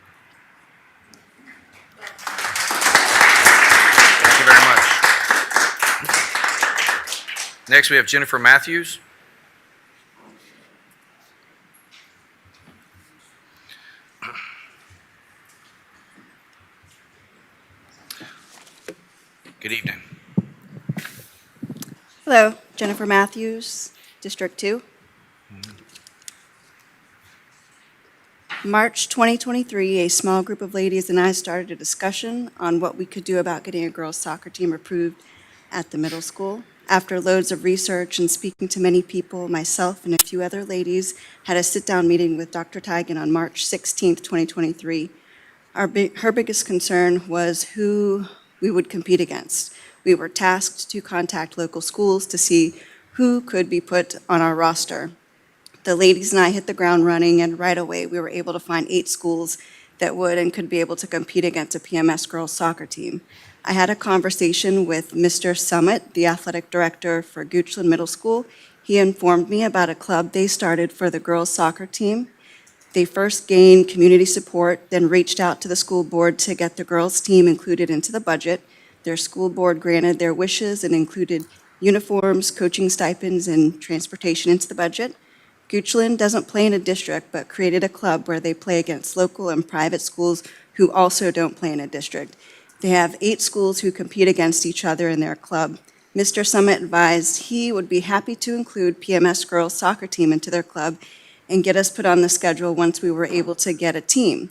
Thank you very much. Next, we have Jennifer Matthews. Good evening. Hello, Jennifer Matthews, District 2. March 2023, a small group of ladies and I started a discussion on what we could do about getting a girls' soccer team approved at the middle school. After loads of research and speaking to many people, myself and a few other ladies had a sit-down meeting with Dr. Tigan on March 16th, 2023. Her biggest concern was who we would compete against. We were tasked to contact local schools to see who could be put on our roster. The ladies and I hit the ground running, and right away we were able to find 8 schools that would and could be able to compete against a PMS girls soccer team. I had a conversation with Mr. Summit, the athletic director for Goochland Middle School. He informed me about a club they started for the girls soccer team. They first gained community support, then reached out to the school board to get the girls' team included into the budget. Their school board granted their wishes and included uniforms, coaching stipends, and transportation into the budget. Goochland doesn't play in a district, but created a club where they play against local and private schools who also don't play in a district. They have 8 schools who compete against each other in their club. Mr. Summit advised he would be happy to include PMS girls soccer team into their club and get us put on the schedule once we were able to get a team.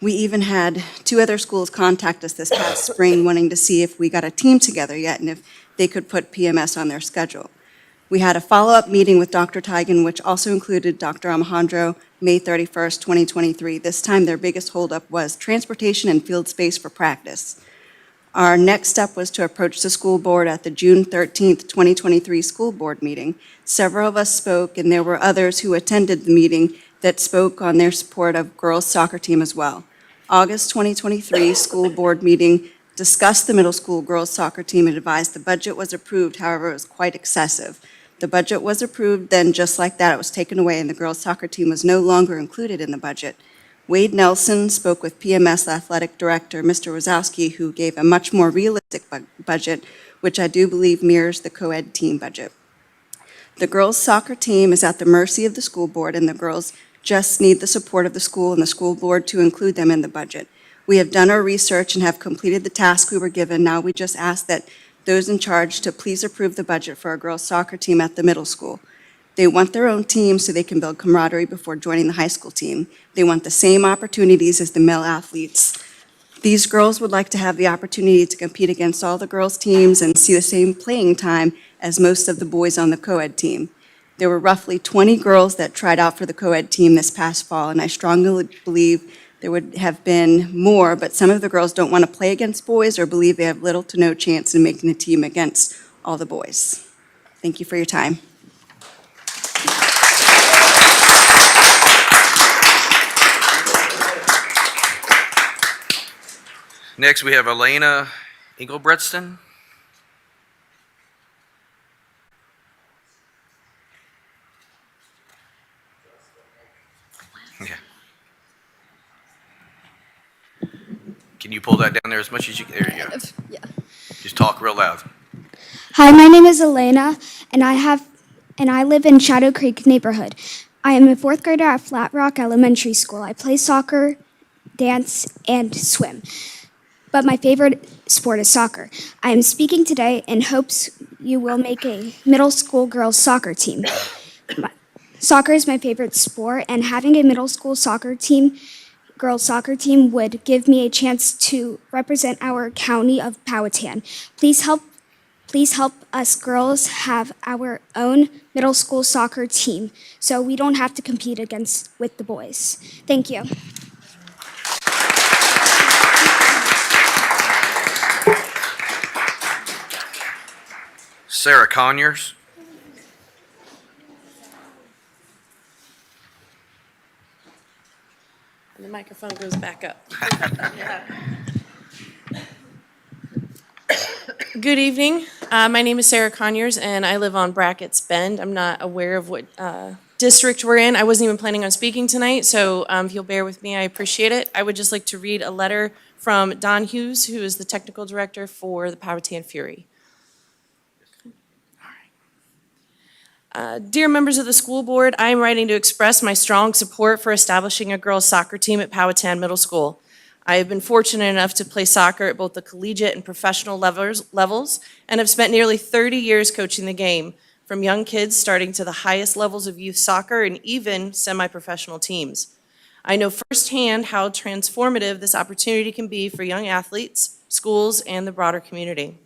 We even had 2 other schools contact us this past spring wanting to see if we got a team together yet and if they could put PMS on their schedule. We had a follow-up meeting with Dr. Tigan, which also included Dr. Alejandro, May 31st, 2023. This time, their biggest holdup was transportation and field space for practice. Our next step was to approach the school board at the June 13th, 2023 school board meeting. Several of us spoke, and there were others who attended the meeting that spoke on their support of girls' soccer team as well. August 2023 school board meeting discussed the middle school girls' soccer team and advised the budget was approved, however, it was quite excessive. The budget was approved, then just like that, it was taken away, and the girls' soccer team was no longer included in the budget. Wade Nelson spoke with PMS Athletic Director, Mr. Wazowski, who gave a much more realistic budget, which I do believe mirrors the co-ed team budget. The girls' soccer team is at the mercy of the school board, and the girls just need the support of the school and the school board to include them in the budget. We have done our research and have completed the task we were given. Now we just ask that those in charge to please approve the budget for our girls' soccer team at the middle school. They want their own team so they can build camaraderie before joining the high school team. They want the same opportunities as the male athletes. These girls would like to have the opportunity to compete against all the girls' teams and see the same playing time as most of the boys on the co-ed team. There were roughly 20 girls that tried out for the co-ed team this past fall, and I strongly believe there would have been more, but some of the girls don't want to play against boys or believe they have little to no chance in making the team against all the boys. Thank you for your time. Next, we have Elena Engelbretson. Yeah. Can you pull that down there as much as you can? There you go. Yeah. Just talk real loud. Hi, my name is Elena, and I live in Shadow Creek neighborhood. I am a 4th grader at Flat Rock Elementary School. I play soccer, dance, and swim. But my favorite sport is soccer. I am speaking today in hopes you will make a middle school girls soccer team. Soccer is my favorite sport, and having a middle school soccer team, girls soccer team, would give me a chance to represent our county of Powhatan. Please help us girls have our own middle school soccer team so we don't have to compete with the boys. Thank you. Sarah Conyers. And the microphone goes back up. Good evening. My name is Sarah Conyers, and I live on Brackett's Bend. I'm not aware of what district we're in. I wasn't even planning on speaking tonight, so if you'll bear with me, I appreciate it. I would just like to read a letter from Don Hughes, who is the technical director for the Powhatan Fury. Dear members of the school board, I am writing to express my strong support for establishing a girls' soccer team at Powhatan Middle School. I have been fortunate enough to play soccer at both the collegiate and professional levels and have spent nearly 30 years coaching the game, from young kids starting to the highest levels of youth soccer and even semi-professional teams. I know firsthand how transformative this opportunity can be for young athletes, schools, and the broader community.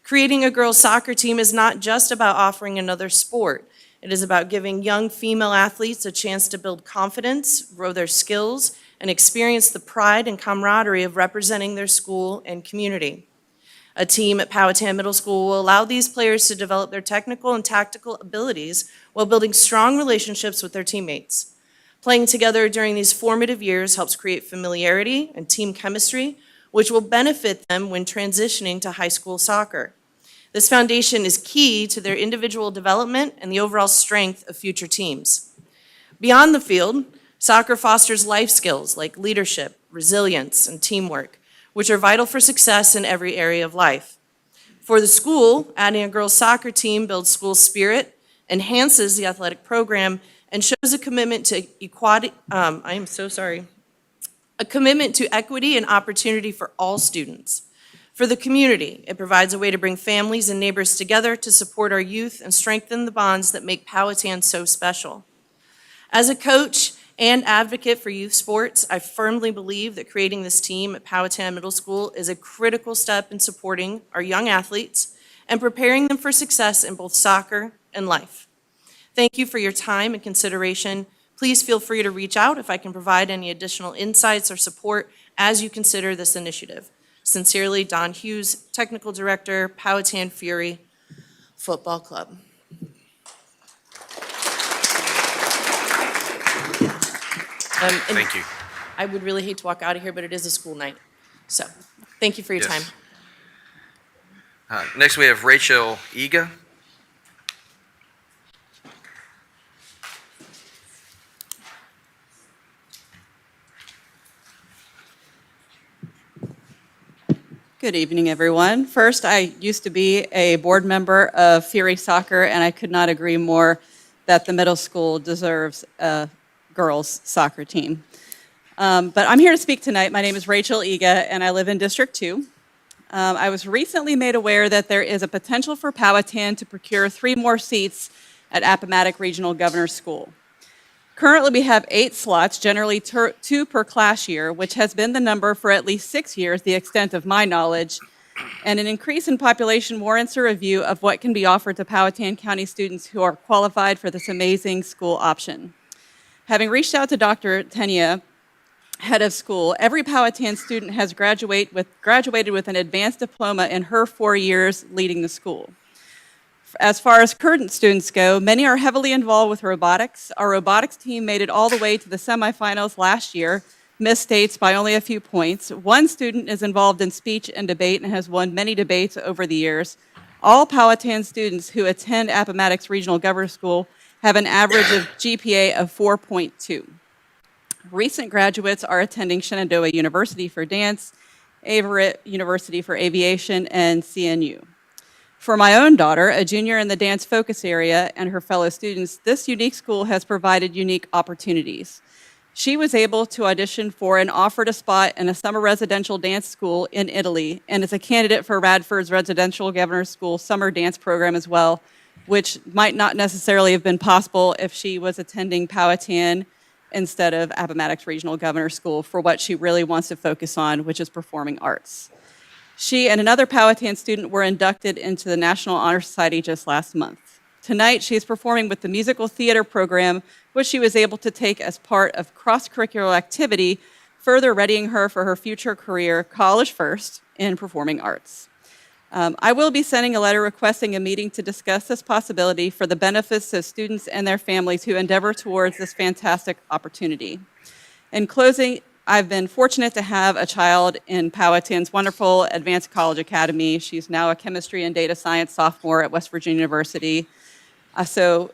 Creating a girls' soccer team is not just about offering another sport. It is about giving young female athletes a chance to build confidence, grow their skills, and experience the pride and camaraderie of representing their school and community. A team at Powhatan Middle School will allow these players to develop their technical and tactical abilities while building strong relationships with their teammates. Playing together during these formative years helps create familiarity and team chemistry, which will benefit them when transitioning to high school soccer. This foundation is key to their individual development and the overall strength of future teams. Beyond the field, soccer fosters life skills like leadership, resilience, and teamwork, which are vital for success in every area of life. For the school, adding a girls' soccer team builds school spirit, enhances the athletic program, and shows a commitment to equality. I am so sorry. a commitment to equity and opportunity for all students. For the community, it provides a way to bring families and neighbors together to support our youth and strengthen the bonds that make Powhatan so special. As a coach and advocate for youth sports, I firmly believe that creating this team at Powhatan Middle School is a critical step in supporting our young athletes and preparing them for success in both soccer and life. Thank you for your time and consideration. Please feel free to reach out if I can provide any additional insights or support as you consider this initiative. Sincerely, Don Hughes, Technical Director, Powhatan Fury Football Club. Thank you. I would really hate to walk out of here, but it is a school night. So, thank you for your time. Next, we have Rachel Iga. Good evening, everyone. First, I used to be a board member of Fury Soccer, and I could not agree more that the middle school deserves a girls' soccer team. But I'm here to speak tonight. My name is Rachel Iga, and I live in District 2. I was recently made aware that there is a potential for Powhatan to procure 3 more seats at Appomattox Regional Governor's School. Currently, we have 8 slots, generally 2 per class year, which has been the number for at least 6 years, the extent of my knowledge. And an increase in population warrants a review of what can be offered to Powhatan County students who are qualified for this amazing school option. Having reached out to Dr. Tenia, head of school, every Powhatan student has graduated with an advanced diploma in her 4 years leading the school. As far as current students go, many are heavily involved with robotics. Our robotics team made it all the way to the semifinals last year, missed states by only a few points. One student is involved in speech and debate and has won many debates over the years. All Powhatan students who attend Appomattox Regional Governor's School have an average of GPA of 4.2. Recent graduates are attending Shenandoah University for dance, Averett University for aviation, and CNU. For my own daughter, a junior in the dance focus area, and her fellow students, this unique school has provided unique opportunities. She was able to audition for and offered a spot in a summer residential dance school in Italy, and is a candidate for Radford's Residential Governor's School summer dance program as well, which might not necessarily have been possible if she was attending Powhatan instead of Appomattox Regional Governor's School for what she really wants to focus on, which is performing arts. She and another Powhatan student were inducted into the National Honor Society just last month. Tonight, she is performing with the musical theater program, which she was able to take as part of cross-curricular activity, further readying her for her future career, college first, in performing arts. I will be sending a letter requesting a meeting to discuss this possibility for the benefits of students and their families who endeavor towards this fantastic opportunity. In closing, I've been fortunate to have a child in Powhatan's wonderful Advanced College Academy. She's now a chemistry and data science sophomore at West Virginia University. So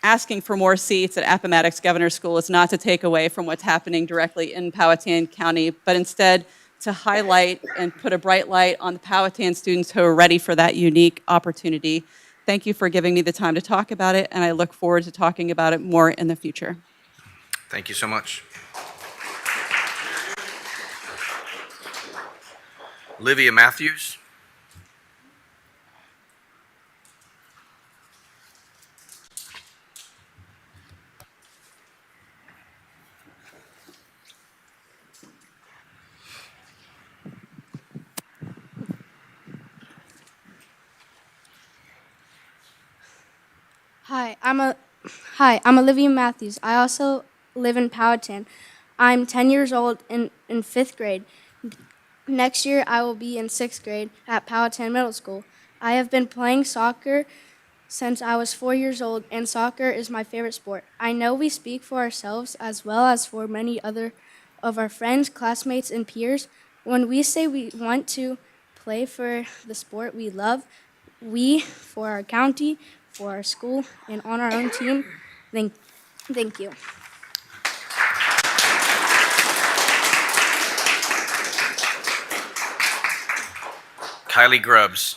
asking for more seats at Appomattox Governor's School is not to take away from what's happening directly in Powhatan County, but instead to highlight and put a bright light on the Powhatan students who are ready for that unique opportunity. Thank you for giving me the time to talk about it, and I look forward to talking about it more in the future. Thank you so much. Olivia Matthews. Hi, I'm Olivia Matthews. I also live in Powhatan. I'm 10 years old in 5th grade. Next year, I will be in 6th grade at Powhatan Middle School. I have been playing soccer since I was 4 years old, and soccer is my favorite sport. I know we speak for ourselves as well as for many other of our friends, classmates, and peers. When we say we want to play for the sport we love, we, for our county, for our school, and on our own team, thank you. Kylie Grubbs.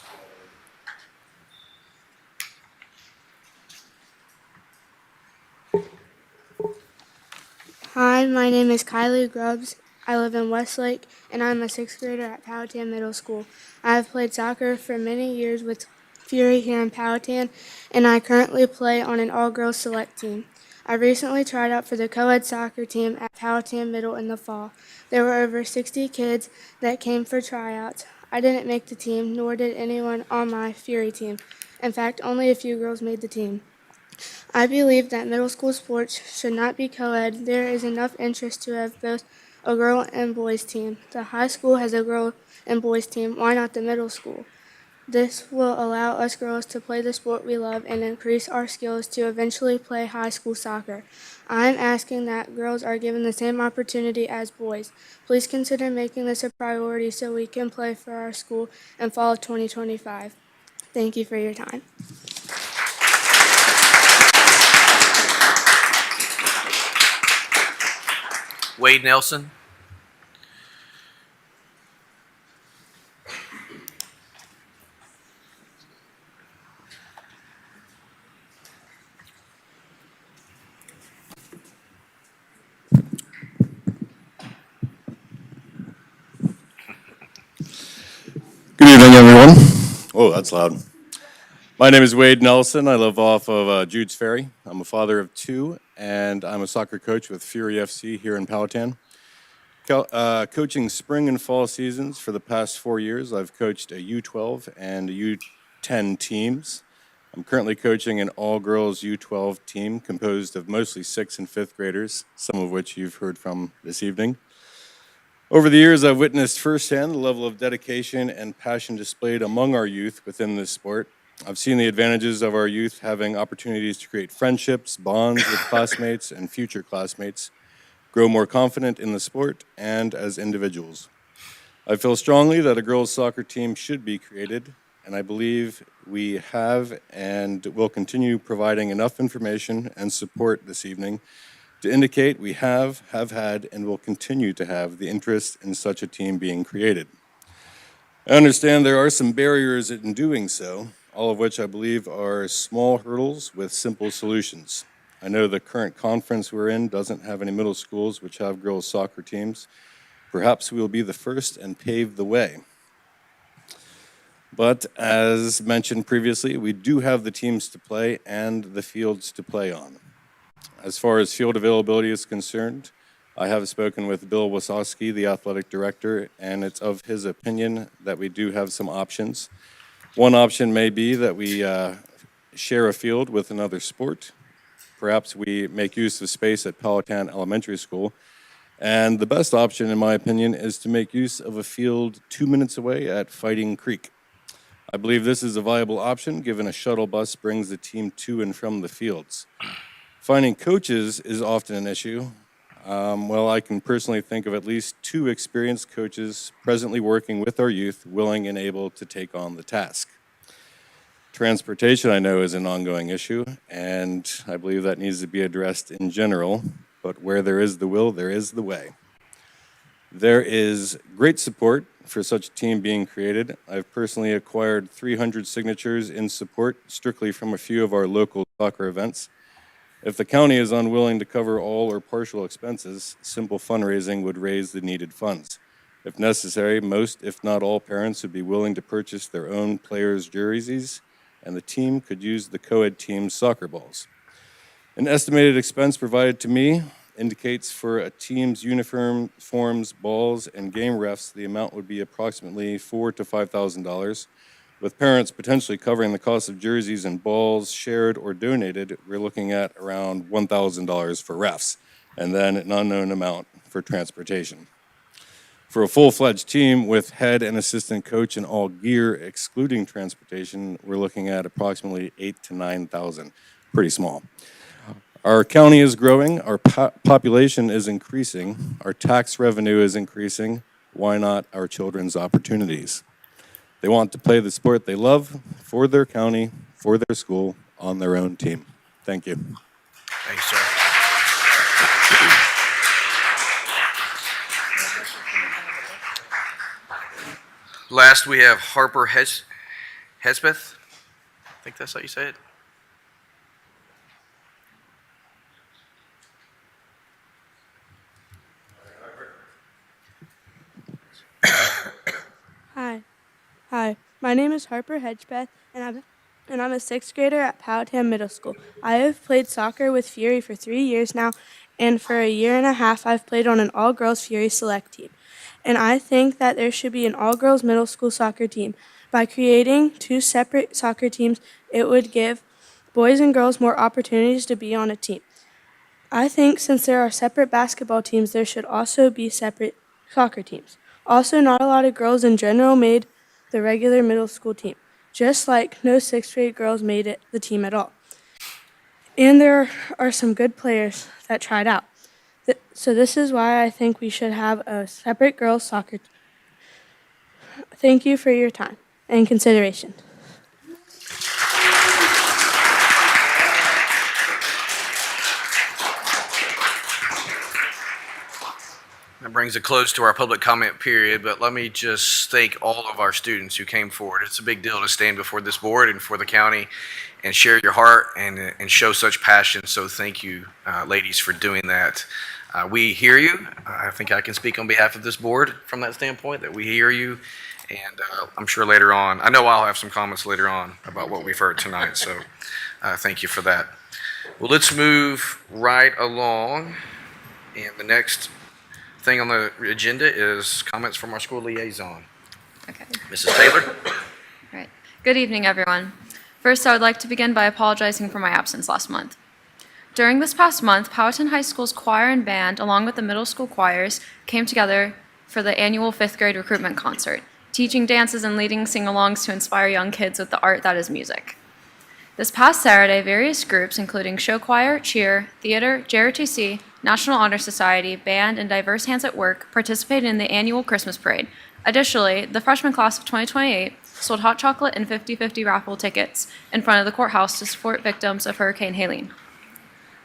Hi, my name is Kylie Grubbs. I live in Westlake, and I'm a sixth grader at Powhatan Middle School. I have played soccer for many years with Fury here in Powhatan, and I currently play on an all-girls select team. I recently tried out for the co-ed soccer team at Powhatan Middle in the fall. There were over 60 kids that came for tryouts. I didn't make the team, nor did anyone on my Fury team. In fact, only a few girls made the team. I believe that middle school sports should not be co-ed. There is enough interest to have both a girl and boys team. The high school has a girl and boys team. Why not the middle school? This will allow us girls to play the sport we love and increase our skills to eventually play high school soccer. I am asking that girls are given the same opportunity as boys. Please consider making this a priority so we can play for our school in fall of 2025. Thank you for your time. Wade Nelson. Good evening, everyone. Oh, that's loud. My name is Wade Nelson. I live off of Jude's Ferry. I'm a father of two, and I'm a soccer coach with Fury FC here in Powhatan. Coaching spring and fall seasons for the past 4 years, I've coached a U12 and a U10 teams. I'm currently coaching an all-girls U12 team composed of mostly 6th and 5th graders, some of which you've heard from this evening. Over the years, I've witnessed firsthand the level of dedication and passion displayed among our youth within this sport. I've seen the advantages of our youth having opportunities to create friendships, bonds with classmates and future classmates, grow more confident in the sport and as individuals. I feel strongly that a girls' soccer team should be created, and I believe we have and will continue providing enough information and support this evening to indicate we have had, and will continue to have the interest in such a team being created. I understand there are some barriers in doing so, all of which I believe are small hurdles with simple solutions. I know the current conference we're in doesn't have any middle schools which have girls' soccer teams. Perhaps we will be the first and pave the way. But as mentioned previously, we do have the teams to play and the fields to play on. As far as field availability is concerned, I have spoken with Bill Wasowski, the athletic director, and it's of his opinion that we do have some options. One option may be that we share a field with another sport. Perhaps we make use of space at Powhatan Elementary School. And the best option, in my opinion, is to make use of a field 2 minutes away at Fighting Creek. I believe this is a viable option, given a shuttle bus brings the team to and from the fields. Finding coaches is often an issue. Well, I can personally think of at least 2 experienced coaches presently working with our youth, willing and able to take on the task. Transportation, I know, is an ongoing issue, and I believe that needs to be addressed in general, but where there is the will, there is the way. There is great support for such a team being created. I've personally acquired 300 signatures in support, strictly from a few of our local soccer events. If the county is unwilling to cover all or partial expenses, simple fundraising would raise the needed funds. If necessary, most, if not all, parents would be willing to purchase their own players' jerseys, and the team could use the co-ed team's soccer balls. An estimated expense provided to me indicates for a team's uniforms, balls, and game refs, the amount would be approximately $4,000 to $5,000. With parents potentially covering the cost of jerseys and balls shared or donated, we're looking at around $1,000 for refs, and then an unknown amount for transportation. For a full-fledged team with head and assistant coach and all gear, excluding transportation, we're looking at approximately $8,000 to $9,000. Pretty small. Our county is growing, our population is increasing, our tax revenue is increasing. Why not our children's opportunities? They want to play the sport they love for their county, for their school, on their own team. Thank you. Thanks, sir. Last, we have Harper Hespeth. I think that's how you say it. My name is Harper Hedgepeth, and I'm a sixth grader at Powhatan Middle School. I have played soccer with Fury for 3 years now, and for a year and a half I've played on an all-girls Fury select team. And I think that there should be an all-girls middle school soccer team. By creating 2 separate soccer teams, it would give boys and girls more opportunities to be on a team. I think since there are separate basketball teams, there should also be separate soccer teams. Also, not a lot of girls in general made the regular middle school team, just like no sixth grade girls made it the team at all. And there are some good players that tried out. So this is why I think we should have a separate girls soccer team. Thank you for your time and consideration. That brings a close to our public comment period, but let me just thank all of our students who came forward. It's a big deal to stand before this board and for the county and share your heart and show such passion. So thank you, ladies, for doing that. We hear you. I think I can speak on behalf of this board from that standpoint, that we hear you. And I'm sure later on, I know I'll have some comments later on about what we've heard tonight. So thank you for that. Well, let's move right along. And the next thing on the agenda is comments from our school liaison. Okay. Mrs. Taylor. Right. Good evening, everyone. First, I would like to begin by apologizing for my absence last month. During this past month, Powhatan High School's choir and band, along with the middle school choirs, came together for the annual 5th grade recruitment concert, teaching dances and leading sing-alongs to inspire young kids with the art that is music. This past Saturday, various groups, including show choir, cheer, theater, JROTC, National Honor Society, band, and Diverse Hands at Work, participated in the annual Christmas parade. Additionally, the freshman class of 2028 sold hot chocolate and 50-50 raffle tickets in front of the courthouse to support victims of Hurricane Helene.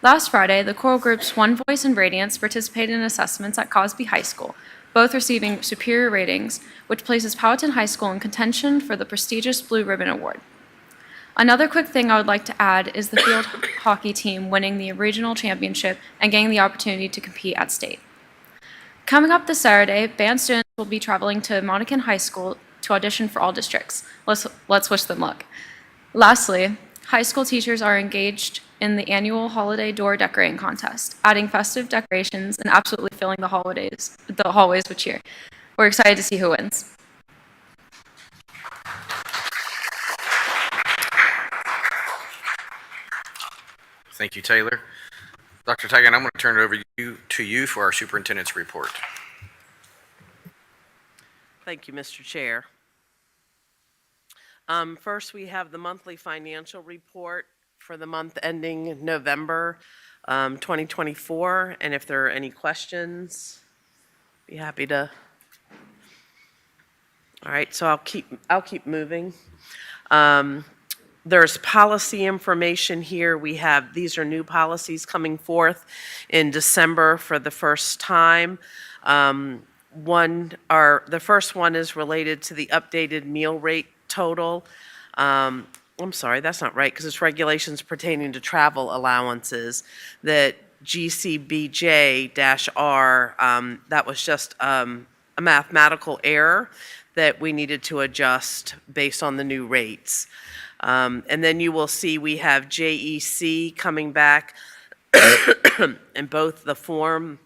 Last Friday, the choral groups One Voice and Radiance participated in assessments at Cosby High School, both receiving superior ratings, which places Powhatan High School in contention for the prestigious Blue Ribbon Award. Another quick thing I would like to add is the field hockey team winning the regional championship and getting the opportunity to compete at state. Coming up this Saturday, band students will be traveling to Monacan High School to audition for all districts. Let's wish them luck. Lastly, high school teachers are engaged in the annual holiday door decorating contest, adding festive decorations and absolutely filling the hallways with cheer. We're excited to see who wins. Thank you, Taylor. Dr. Taggart, I'm going to turn it over to you for our superintendent's report. Thank you, Mr. Chair. First, we have the monthly financial report for the month ending November 2024. And if there are any questions, be happy to. All right, so I'll keep moving. There's policy information here. These are new policies coming forth in December for the first time. The first one is related to the updated meal rate total. I'm sorry, that's not right, because it's regulations pertaining to travel allowances that GCBJ-R, that was just a mathematical error that we needed to adjust based on the new rates. And then you will see we have JEC coming back in both the form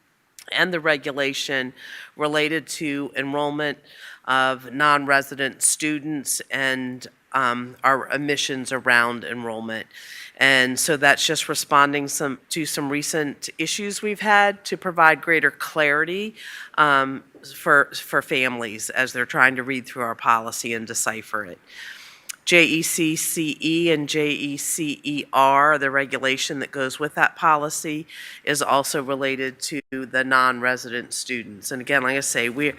and the regulation related to enrollment of non-resident students and our emissions around enrollment. And so that's just responding to some recent issues we've had to provide greater clarity for families as they're trying to read through our policy and decipher it. JECCE and JECER, the regulation that goes with that policy, is also related to the non-resident students. And again, like I say, we're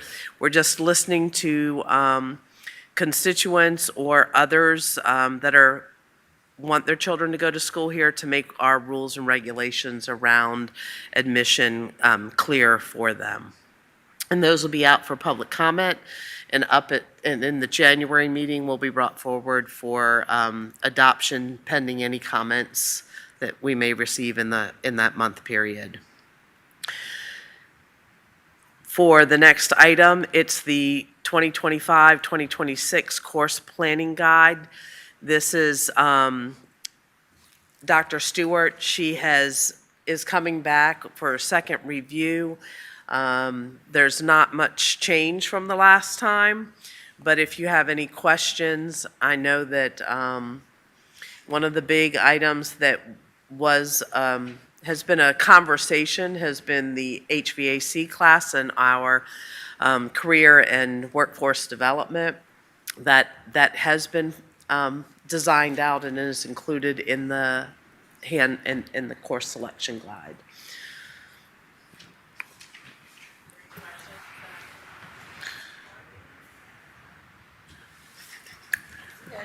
just listening to constituents or others that want their children to go to school here to make our rules and regulations around admission clear for them. And those will be out for public comment, and in the January meeting will be brought forward for adoption pending any comments that we may receive in that month period. For the next item, it's the 2025, 2026 course planning guide. This is Dr. Stewart. She is coming back for a second review. There's not much change from the last time, but if you have any questions, I know that one of the big items that has been a conversation has been the HVAC class and our career and workforce development. That has been designed out and is included in the in the course selection guide.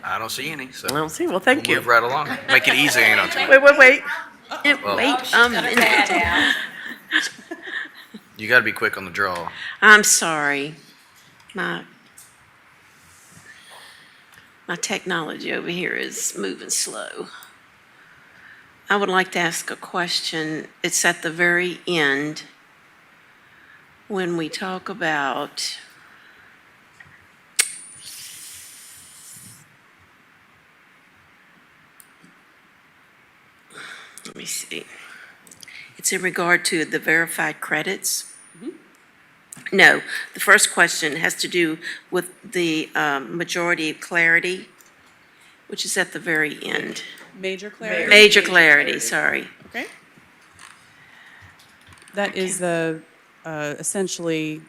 I don't see any, so. I don't see. Well, thank you. Move right along. Make it easy, ain't it? Wait. Well- You gotta be quick on the draw. I'm sorry. My technology over here is moving slow. I would like to ask a question. It's at the very end when we talk about let me see. It's in regard to the verified credits. No, the first question has to do with the majority of clarity, which is at the very end. Major clarity? Major clarity, sorry. Okay. That is the, essentially,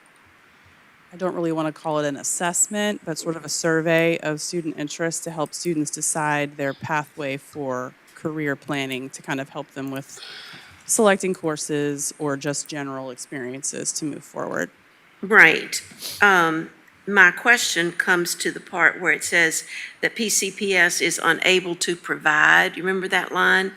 I don't really want to call it an assessment, but sort of a survey of student interest to help students decide their pathway for career planning, to kind of help them with selecting courses or just general experiences to move forward. Right. My question comes to the part where it says that PCPS is unable to provide. You remember that line?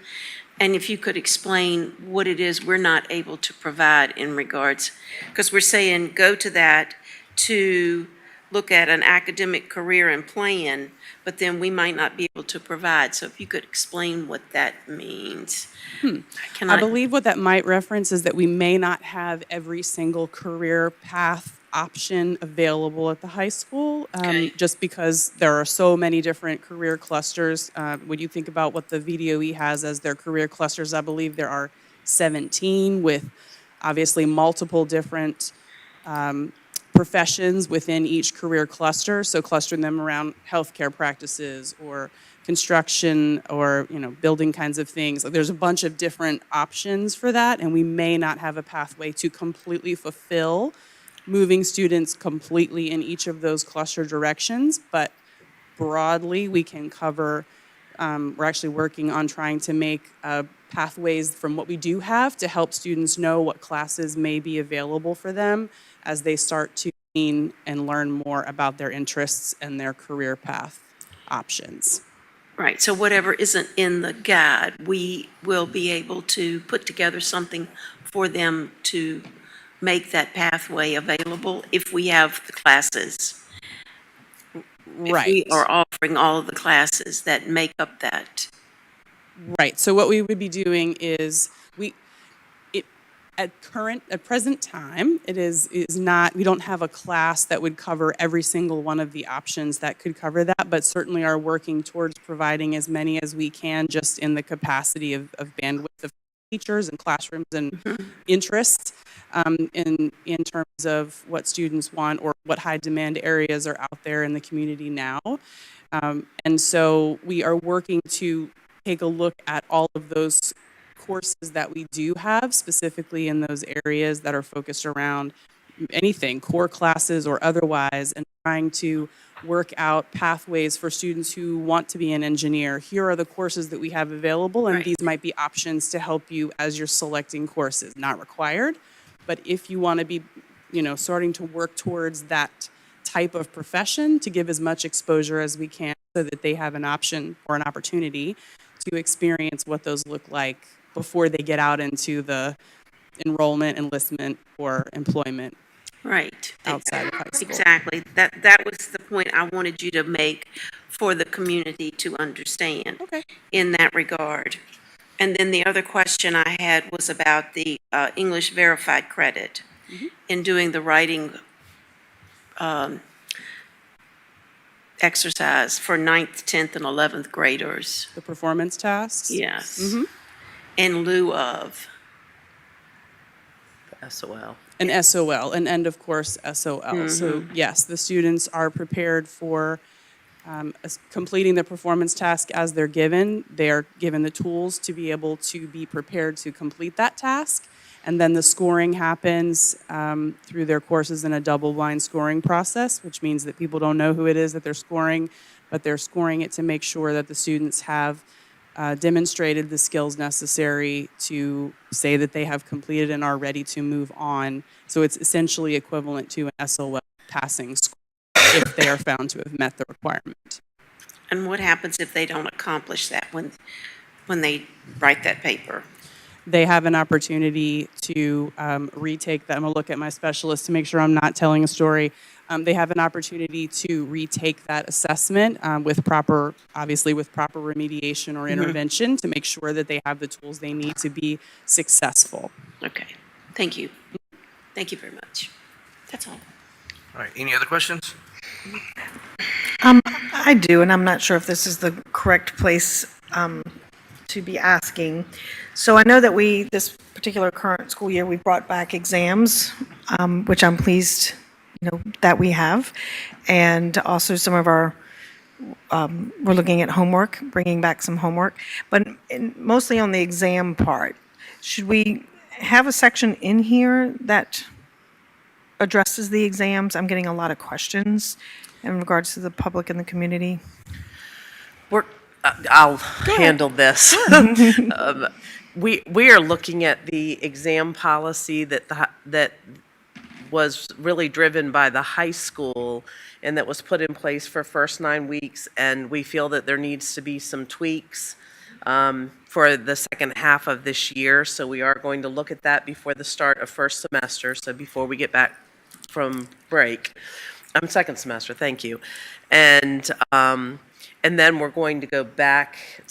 And if you could explain what it is we're not able to provide in regards, because we're saying go to that to look at an academic career and plan, but then we might not be able to provide. So if you could explain what that means. I believe what that might reference is that we may not have every single career path option available at the high school, just because there are so many different career clusters. When you think about what the VDOE has as their career clusters, I believe there are 17 with obviously multiple different professions within each career cluster, so clustering them around healthcare practices or construction or building kinds of things. There's a bunch of different options for that, and we may not have a pathway to completely fulfill moving students completely in each of those cluster directions, but broadly we can cover, we're actually working on trying to make pathways from what we do have to help students know what classes may be available for them as they start to lean and learn more about their interests and their career path options. Right, so whatever isn't in the guide, we will be able to put together something for them to make that pathway available if we have the classes. Right. If we are offering all of the classes that make up that. Right, so what we would be doing is at present time, it is not, we don't have a class that would cover every single one of the options that could cover that, but certainly are working towards providing as many as we can just in the capacity of bandwidth of teachers and classrooms and interests in terms of what students want or what high demand areas are out there in the community now. And so we are working to take a look at all of those courses that we do have, specifically in those areas that are focused around anything, core classes or otherwise, and trying to work out pathways for students who want to be an engineer. Here are the courses that we have available, and these might be options to help you as you're selecting courses. Not required, but if you want to be, starting to work towards that type of profession, to give as much exposure as we can so that they have an option or an opportunity to experience what those look like before they get out into the enrollment, enlistment, or employment. Right. Outside of high school. Exactly. That was the point I wanted you to make for the community to understand in that regard. And then the other question I had was about the English verified credit in doing the writing exercise for 9th, 10th, and 11th graders. The performance tasks? Yes. In lieu of. SOL. An SOL, and end of course SOL. So yes, the students are prepared for completing the performance task as they're given. They are given the tools to be able to be prepared to complete that task. And then the scoring happens through their courses in a double-blind scoring process, which means that people don't know who it is that they're scoring, but they're scoring it to make sure that the students have demonstrated the skills necessary to say that they have completed and are ready to move on. So it's essentially equivalent to an SOL passing score if they are found to have met the requirement. And what happens if they don't accomplish that when they write that paper? They have an opportunity to retake that. I'm going to look at my specialist to make sure I'm not telling a story. They have an opportunity to retake that assessment obviously with proper remediation or intervention to make sure that they have the tools they need to be successful. Okay, thank you. Thank you very much. That's all. All right, any other questions? I do, and I'm not sure if this is the correct place to be asking. So I know that this particular current school year, we brought back exams, which I'm pleased, that we have. And also some of our, we're looking at homework, bringing back some homework. But mostly on the exam part, should we have a section in here that addresses the exams? I'm getting a lot of questions in regards to the public and the community. I'll handle this. We are looking at the exam policy that was really driven by the high school and that was put in place for first 9 weeks, and we feel that there needs to be some tweaks for the second half of this year. So we are going to look at that before the start of first semester, so before we get back from break. Second semester, thank you. And then we're going to go back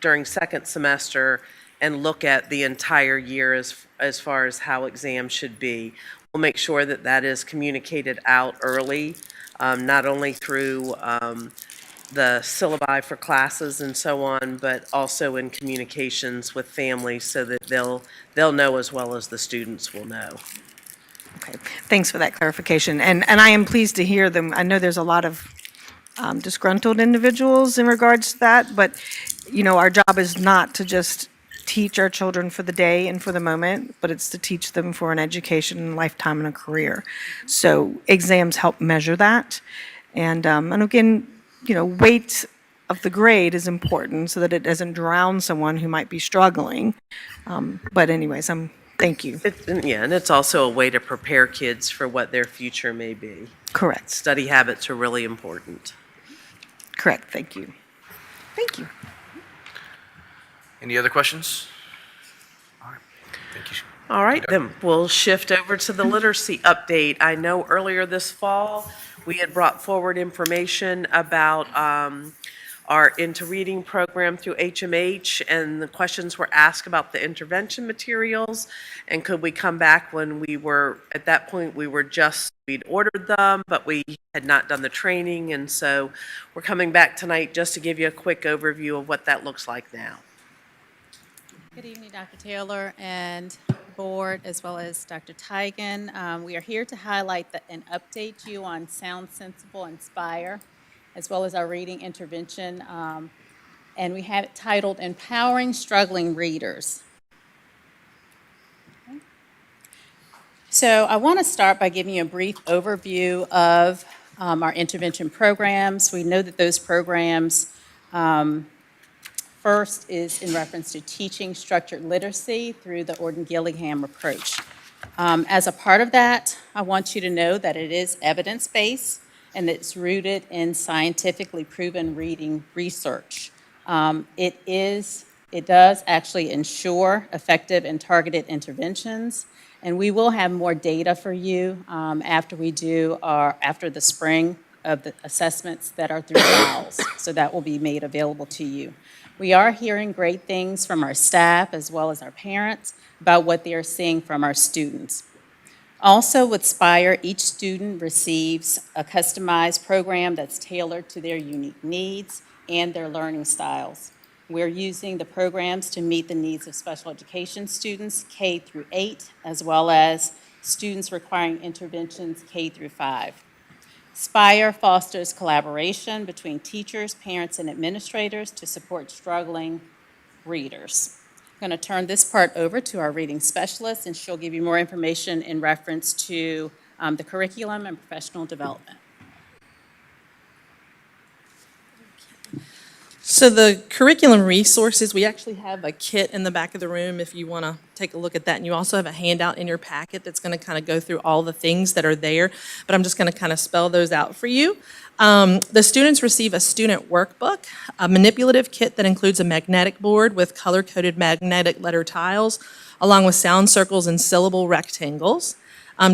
during second semester and look at the entire year as far as how exams should be. We'll make sure that that is communicated out early, not only through the syllabi for classes and so on, but also in communications with families so that they'll know as well as the students will know. Okay, thanks for that clarification. And I am pleased to hear them. I know there's a lot of disgruntled individuals in regards to that, but, our job is not to just teach our children for the day and for the moment, but it's to teach them for an education, lifetime, and a career. So exams help measure that. And again, weight of the grade is important so that it doesn't drown someone who might be struggling. But anyways, thank you. And it's also a way to prepare kids for what their future may be. Correct. Study habits are really important. Correct, thank you. Thank you. Any other questions? All right, thank you. All right, then we'll shift over to the literacy update. I know earlier this fall, we had brought forward information about our Into Reading program through HMH, and the questions were asked about the intervention materials, and could we come back when at that point, we'd ordered them, but we had not done the training, and so we're coming back tonight just to give you a quick overview of what that looks like now. Good evening, Dr. Taylor and board, as well as Dr. Tigan. We are here to highlight and update you on Sound, Sensible, Inspire, as well as our reading intervention. And we have it titled Empowering Struggling Readers. Okay. So I want to start by giving you a brief overview of our intervention programs. We know that those programs first is in reference to teaching structured literacy through the Orton-Gillingham approach. As a part of that, I want you to know that it is evidence-based and it's rooted in scientifically proven reading research. It does actually ensure effective and targeted interventions, and we will have more data for you after the spring of the assessments that are through OWLS, so that will be made available to you. We are hearing great things from our staff as well as our parents about what they are seeing from our students. Also with Spire, each student receives a customized program that's tailored to their unique needs and their learning styles. We're using the programs to meet the needs of special education students K through 8, as well as students requiring interventions K through 5. Spire fosters collaboration between teachers, parents, and administrators to support struggling readers. I'm going to turn this part over to our reading specialist, and she'll give you more information in reference to the curriculum and professional development. So the curriculum resources, we actually have a kit in the back of the room if you want to take a look at that. And you also have a handout in your packet that's going to kind of go through all the things that are there. But I'm just going to kind of spell those out for you. The students receive a student workbook, a manipulative kit that includes a magnetic board with color-coded magnetic letter tiles, along with sound circles and syllable rectangles.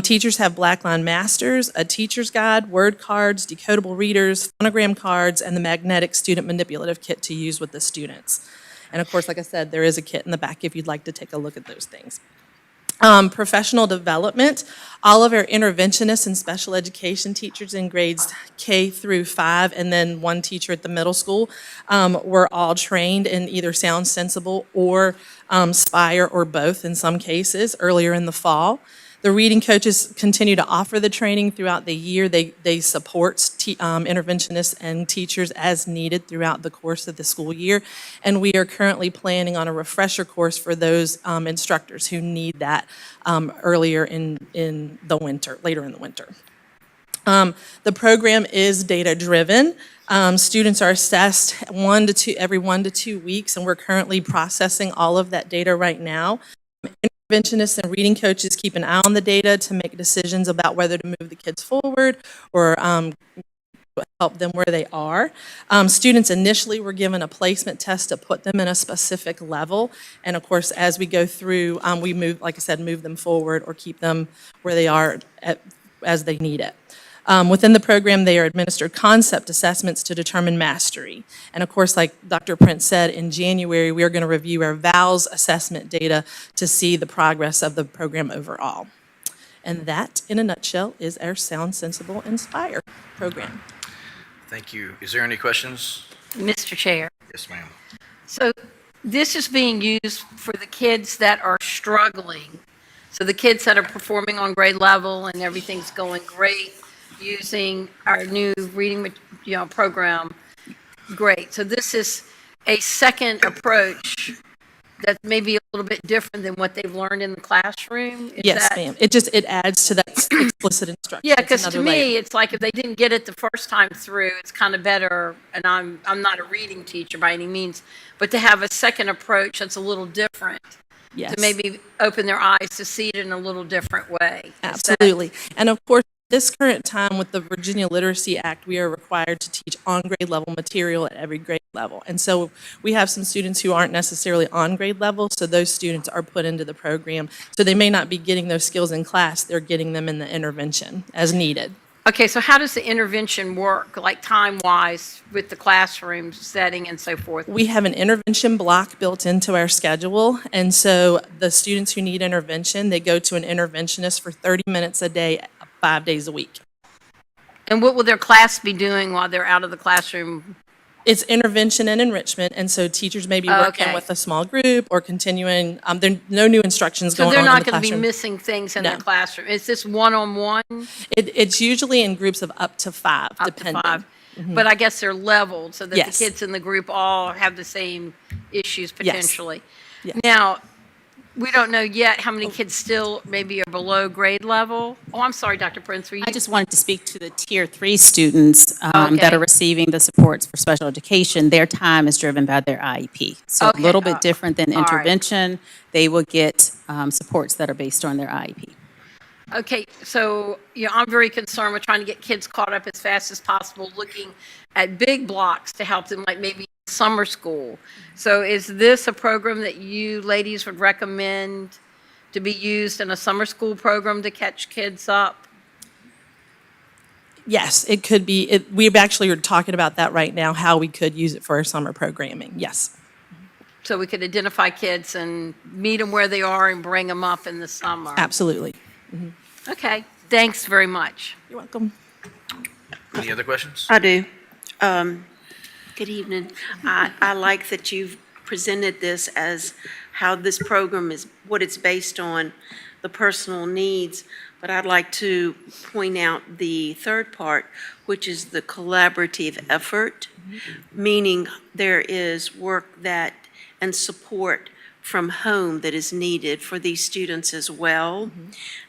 Teachers have Blackline Masters, a teacher's guide, word cards, decodable readers, phonogram cards, and the magnetic student manipulative kit to use with the students. And of course, like I said, there is a kit in the back if you'd like to take a look at those things. Professional development, all of our interventionists and special education teachers in grades K through 5, and then one teacher at the middle school, were all trained in either Sound Sensible or Spire, or both in some cases, earlier in the fall. The reading coaches continue to offer the training throughout the year. They support interventionists and teachers as needed throughout the course of the school year. And we are currently planning on a refresher course for those instructors who need that earlier in the winter, later in the winter. The program is data-driven. Students are assessed every 1 to 2 weeks, and we're currently processing all of that data right now. Interventionists and reading coaches keep an eye on the data to make decisions about whether to move the kids forward or help them where they are. Students initially were given a placement test to put them in a specific level. And of course, as we go through, we move, like I said, move them forward or keep them where they are as they need it. Within the program, they are administered concept assessments to determine mastery. And of course, like Dr. Prince said, in January, we are going to review our VALS assessment data to see the progress of the program overall. And that, in a nutshell, is our Sound Sensible Inspire program. Thank you. Is there any questions? Mr. Chair. Yes, ma'am. So this is being used for the kids that are struggling. So the kids that are performing on grade level and everything's going great, using our new reading program, great. So this is a second approach that may be a little bit different than what they've learned in the classroom? Yes, ma'am. It adds to that explicit instruction. Yeah, because to me, layer. it's like if they didn't get it the first time through, it's kind of better, and I'm not a reading teacher by any means, but to have a second approach that's a little different. Yes. To maybe open their eyes to see it in a little different way. Absolutely. And of course, this current time with the Virginia Literacy Act, we are required to teach on grade level material at every grade level. And so we have some students who aren't necessarily on grade level, so those students are put into the program. So they may not be getting those skills in class, they're getting them in the intervention as needed. Okay, so how does the intervention work, like time-wise, with the classroom setting and so forth? We have an intervention block built into our schedule, and so the students who need intervention, they go to an interventionist for 30 minutes a day, 5 days a week. And what will their class be doing while they're out of the classroom? It's intervention and enrichment, and so teachers may be working with a small group or continuing. There are no new instructions going on in the classroom. So they're not going to be missing things in their classroom. Is this one-on-one? It's usually in groups of up to 5, depending. To 5. Mm-hmm. But I guess they're leveled so that Yes. the kids in the group all have the same issues potentially. Yes. Now, we don't know yet how many kids still maybe are below grade level. Oh, I'm sorry, Dr. Prince. Were you? I just wanted to speak to the Tier 3 students that are receiving the supports for special education. Their time is driven by their IEP. So a little bit different than intervention. They will get supports that are based on their IEP. Okay, so I'm very concerned with trying to get kids caught up as fast as possible, looking at big blocks to help them, like maybe summer school. So is this a program that you ladies would recommend to be used in a summer school program to catch kids up? Yes, it could be. We actually are talking about that right now, how we could use it for our summer programming. Yes. So we could identify kids and meet them where they are and bring them up in the summer. Absolutely. Mm-hmm. Okay, thanks very much. You're welcome. Any other questions? I do. Good evening. I like that you've presented this as how this program is, what it's based on, the personal needs, but I'd like to point out the third part, which is the collaborative effort, meaning there is work that, and support from home that is needed for these students as well.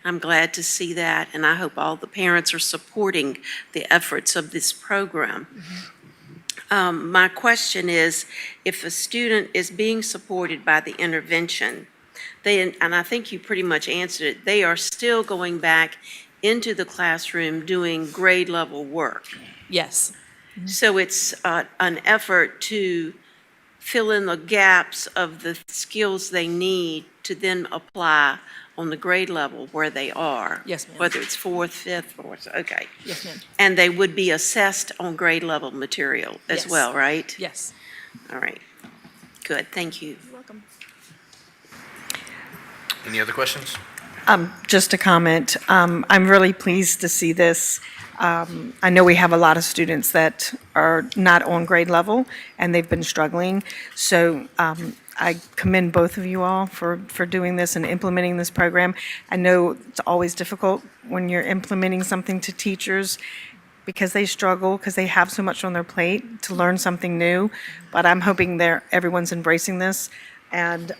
I'm glad to see that, and I hope all the parents are supporting the efforts of this program. My question is, if a student is being supported by the intervention, and I think you pretty much answered it, they are still going back into the classroom doing grade level work. Yes. So it's an effort to fill in the gaps of the skills they need to then apply on the grade level where they are. Yes, ma'am. Whether it's fourth, fifth, fourth, okay. Yes, ma'am. And they would be assessed on grade level material as Yes. well, right? Yes. All right. Good, thank you. You're welcome. Any other questions? Just a comment. I'm really pleased to see this. I know we have a lot of students that are not on grade level, and they've been struggling. So I commend both of you all for doing this and implementing this program. I know it's always difficult when you're implementing something to teachers because they struggle, because they have so much on their plate to learn something new. But I'm hoping everyone's embracing this. And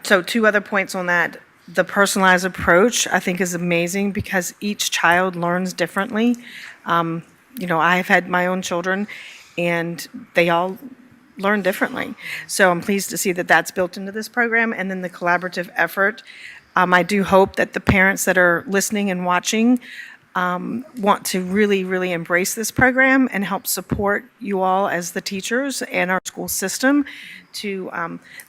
so 2 other points on that. The personalized approach, I think, is amazing because each child learns differently. I've had my own children, and they all learn differently. So I'm pleased to see that that's built into this program. And then the collaborative effort. I do hope that the parents that are listening and watching want to really, really embrace this program and help support you all as the teachers and our school system to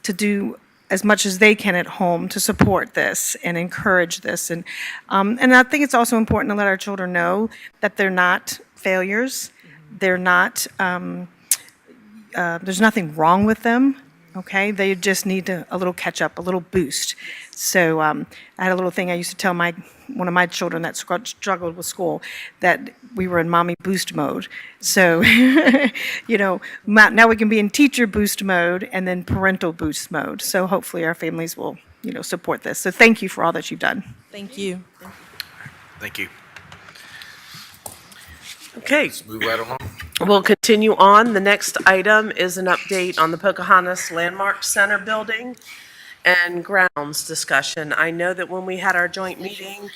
do as much as they can at home to support this and encourage this. And I think it's also important to let our children know that they're not failures. They're not, there's nothing wrong with them, okay? They just need a little catch up, a little boost. So I had a little thing I used to tell one of my children that struggled with school, that we were in mommy boost mode. So, now we can be in teacher boost mode and then parental boost mode. So hopefully our families will, support this. So thank you for all that you've done. Thank you. Thank you. Okay, Let's move right along. we'll continue on. The next item is an update on the Pocahontas Landmark Center building and grounds discussion. I know that when we had our joint meeting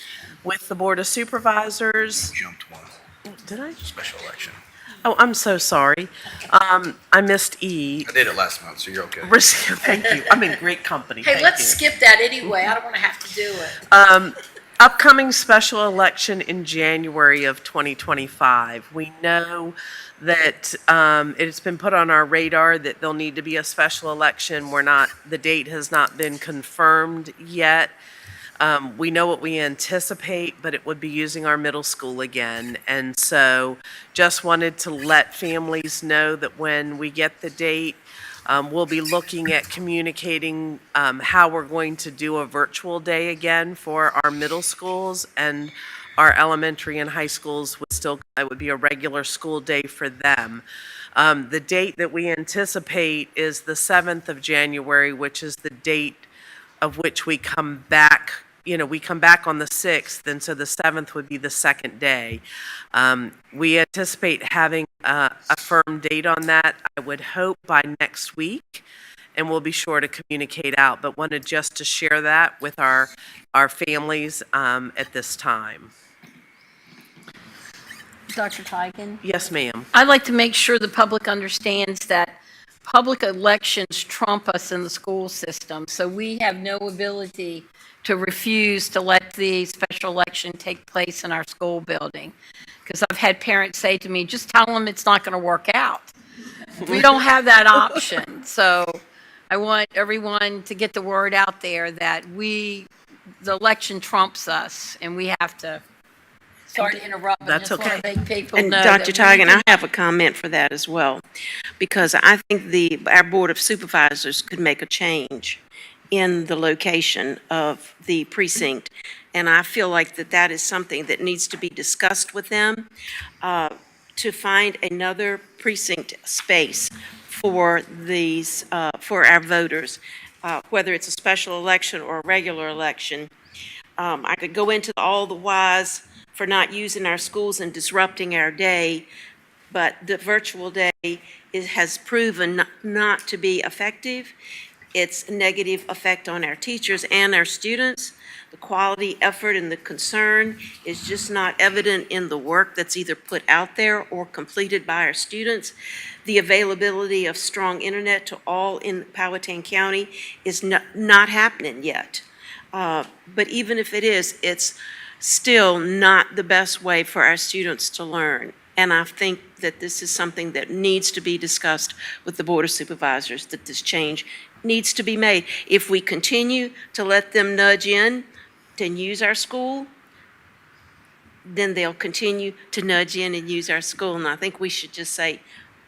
with the Board of Supervisors, Jumped one. did I? Special election. Oh, I'm so sorry. I missed E. I did it last month, so you're okay. Thank you. I'm in great company. Hey, Thank let's you. skip that anyway. I don't want to have to do it. Upcoming special election in January of 2025. We know that it's been put on our radar that there'll need to be a special election. The date has not been confirmed yet. We know what we anticipate, but it would be using our middle school again. And so just wanted to let families know that when we get the date, we'll be looking at communicating how we're going to do a virtual day again for our middle schools, and our elementary and high schools it would be a regular school day for them. The date that we anticipate is the 7th of January, which is the date of which we come back. We come back on the 6th, and so the 7th would be the second day. We anticipate having a firm date on that, I would hope, by next week, and we'll be sure to communicate out, but wanted just to share that with our families at this time. Dr. Tigan? Yes, ma'am. I'd like to make sure the public understands that public elections trump us in the school system, so we have no ability to refuse to let the special election take place in our school building. Because I've had parents say to me, just tell them it's not going to work out. We don't have that option. So I want everyone to get the word out there that the election trumps us, and we have to. Sorry to interrupt, but That's just want to okay. make people And know. Dr. that we Tigan, I have a comment for that as well, because I think our Board of Supervisors could make a change in the location of the precinct And I feel like that is something that needs to be discussed with them, to find another precinct space for these, for our voters, whether it's a special election or a regular election. I could go into all the whys for not using our schools and disrupting our day, but the virtual day has proven not to be effective. It's a negative effect on our teachers and our students. The quality, effort, and the concern is just not evident in the work that's either put out there or completed by our students. The availability of strong internet to all in Powhatan County is not happening yet. But even if it is, it's still not the best way for our students to learn. And I think that this is something that needs to be discussed with the Board of Supervisors, that this change needs to be made. If we continue to let them nudge in and use our school, then they'll continue to nudge in and use our school. And I think we should just say,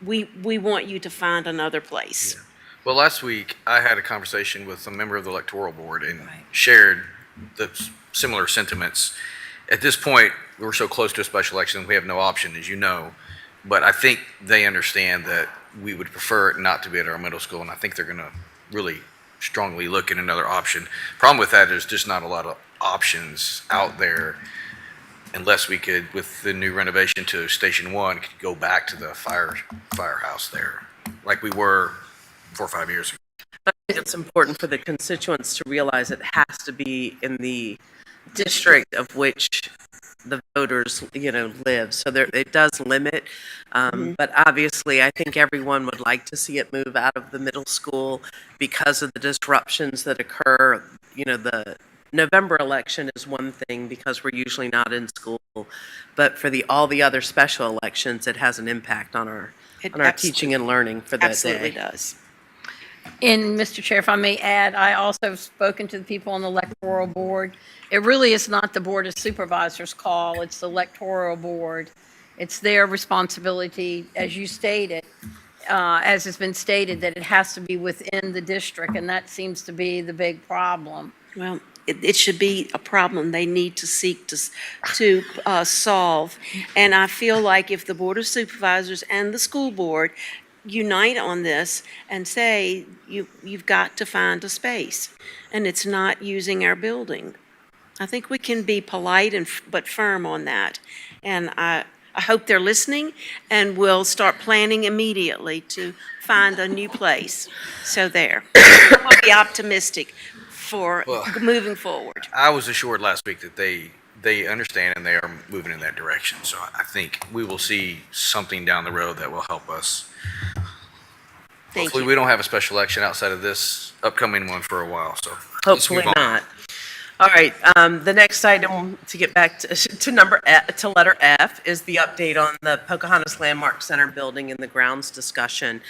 we want you to find another place. Well, last week, I had a conversation with a member of the electoral board and shared the similar sentiments. At this point, we're so close to a special election, we have no option, as you know. But I think they understand that we would prefer it not to be at our middle school, and I think they're going to really strongly look at another option. Problem with that is just not a lot of options out there, unless we could, with the new renovation to Station 1, could go back to the firehouse there, like we were 4 or 5 years ago. I think it's important for the constituents to realize it has to be in the district of which the voters, live. So it does limit, but obviously I think everyone would like to see it move out of the middle school because of the disruptions that occur. The November election is one thing because we're usually not in school, but for all the other special elections, it has an impact on our teaching and learning for that day. Absolutely does. And Mr. Chair, if I may add, I also have spoken to the people on the electoral board. It really is not the Board of Supervisors' call, it's the electoral board. It's their responsibility, as you stated, as has been stated, that it has to be within the district, and that seems to be the big problem. Well, it should be a problem they need to seek to solve. And I feel like if the Board of Supervisors and the school board unite on this and say, you've got to find a space, and it's not using our building. I think we can be polite but firm on that. And I hope they're listening, and we'll start planning immediately to find a new place. So there. I'll be optimistic for moving forward. I was assured last week that they understand and they are moving in that direction. So I think we will see something down the road that will help us. Hopefully we don't have a special election outside of this upcoming one for a while, so. Hopefully not. All right, the next item to get back to letter F is the update on the Pocahontas Landmark Center building and the grounds discussion.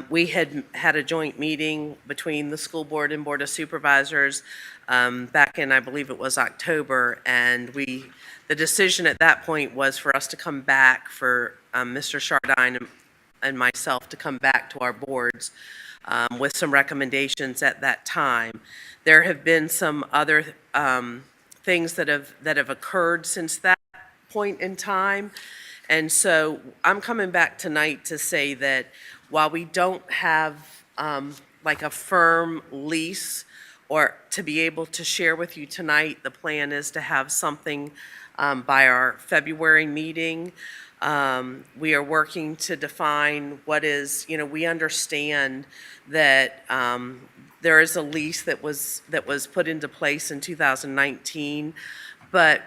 We had a joint meeting between the school board and Board of Supervisors back in, I believe it was October, and the decision at that point was for us to come back, for Mr. Chardine and myself to come back to our boards with some recommendations at that time. There have been some other things that have occurred since that point in time. And so I'm coming back tonight to say that while we don't have like a firm lease or to be able to share with you tonight, the plan is to have something by our February meeting. We are working to define what is, we understand that there is a lease that was put into place in 2019, but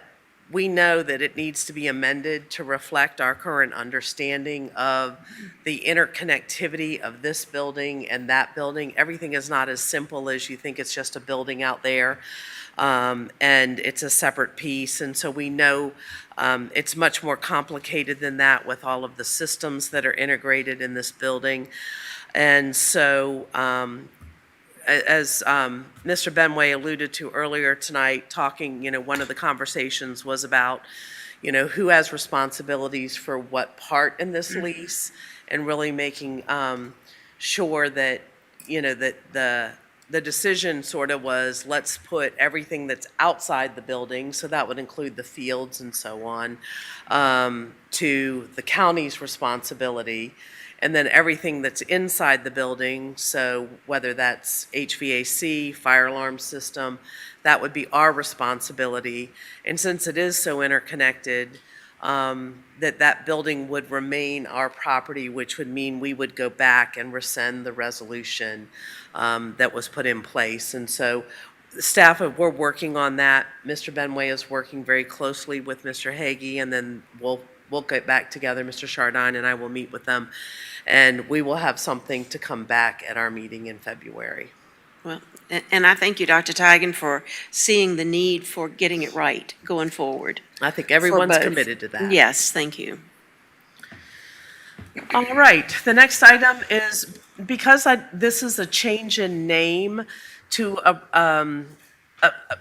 we know that it needs to be amended to reflect our current understanding of the interconnectivity of this building and that building. Everything is not as simple as you think it's just a building out there. And it's a separate piece, and so we know it's much more complicated than that with all of the systems that are integrated in this building. And so as Mr. Benway alluded to earlier tonight, talking, one of the conversations was about, who has responsibilities for what part in this lease, and really making sure that, that the decision sort of was, let's put everything that's outside the building, so that would include the fields and so on, to the county's responsibility. And then everything that's inside the building, so whether that's HVAC, fire alarm system, that would be our responsibility. And since it is so interconnected, that building would remain our property, which would mean we would go back and rescind the resolution that was put in place. And so the staff, we're working on that. Mr. Benway is working very closely with Mr. Hagee, and then we'll get back together. Mr. Chardine and I will meet with them, and we will have something to come back at our meeting in February. Well, and I thank you, Dr. Tigan, for seeing the need for getting it right going forward. I think For everyone's both. committed to that. Yes, thank you. All right, the next item is, because this is a change in name to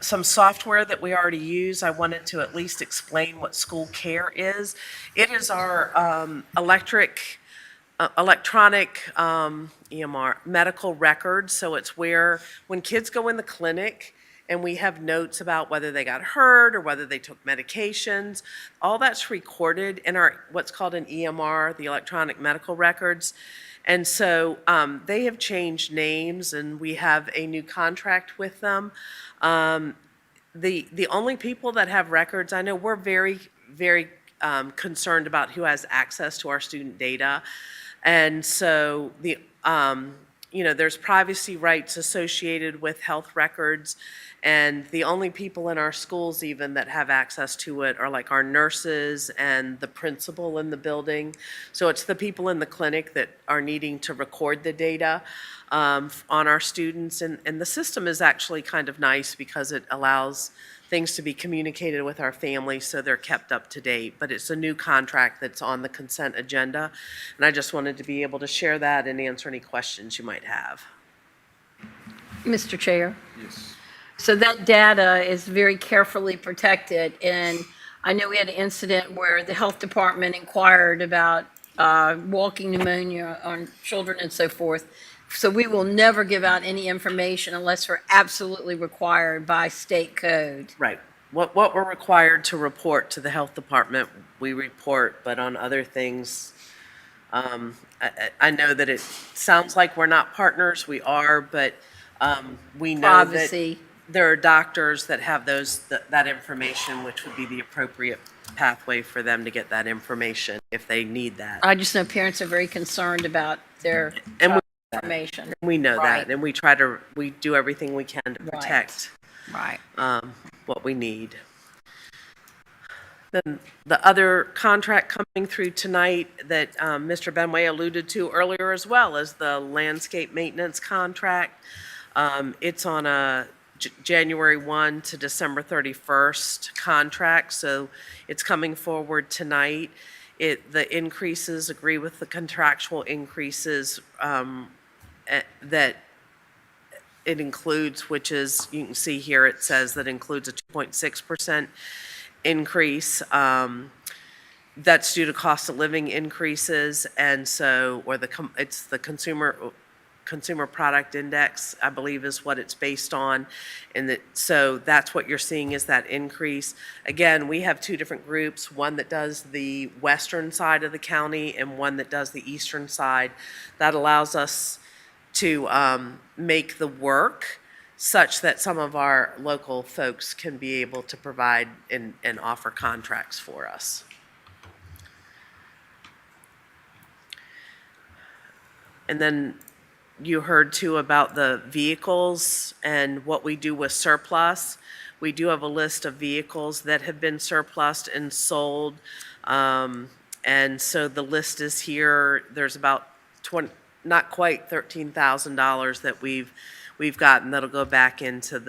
some software that we already use, I wanted to at least explain what school care is. It is our electronic EMR, medical records. So it's where, when kids go in the clinic and we have notes about whether they got hurt or whether they took medications, all that's recorded in our, what's called an EMR, the electronic medical records. And so they have changed names, and we have a new contract with them. The only people that have records, I know we're very, very concerned about who has access to our student data. And so there's privacy rights associated with health records, and the only people in our schools even that have access to it are like our nurses and the principal in the building. So it's the people in the clinic that are needing to record the data on our students. And the system is actually kind of nice because it allows things to be communicated with our families so they're kept up to date. But it's a new contract that's on the consent agenda, and I just wanted to be able to share that and answer any questions you might have. Mr. Chair? Yes. So that data is very carefully protected, and I know we had an incident where the health department inquired about walking pneumonia on children and so forth. So we will never give out any information unless we're absolutely required by state code. Right. What we're required to report to the health department, we report, but on other things, I know that it sounds like we're not partners, we are, but we know that Privacy. there are doctors that have that information, which would be the appropriate pathway for them to get that information if they need that. I just know parents are very concerned about their And information. we know Right. that, and we do everything we can to protect Right. what we need. Then the other contract coming through tonight that Mr. Benway alluded to earlier as well is the landscape maintenance contract. It's on a January 1 to December 31st contract, so it's coming forward tonight. The increases agree with the contractual increases that it includes, which is, you can see here, it says that includes a 2.6% increase. That's due to cost of living increases, and so, it's the consumer product index, I believe is what it's based on. And so that's what you're seeing is that increase. Again, we have two different groups, one that does the western side of the county and one that does the eastern side. That allows us to make the work such that some of our local folks can be able to provide and offer contracts for us. And then you heard too about the vehicles and what we do with surplus. We do have a list of vehicles that have been surplused and sold. And so the list is here. There's about not quite $13,000 that we've gotten that'll go back into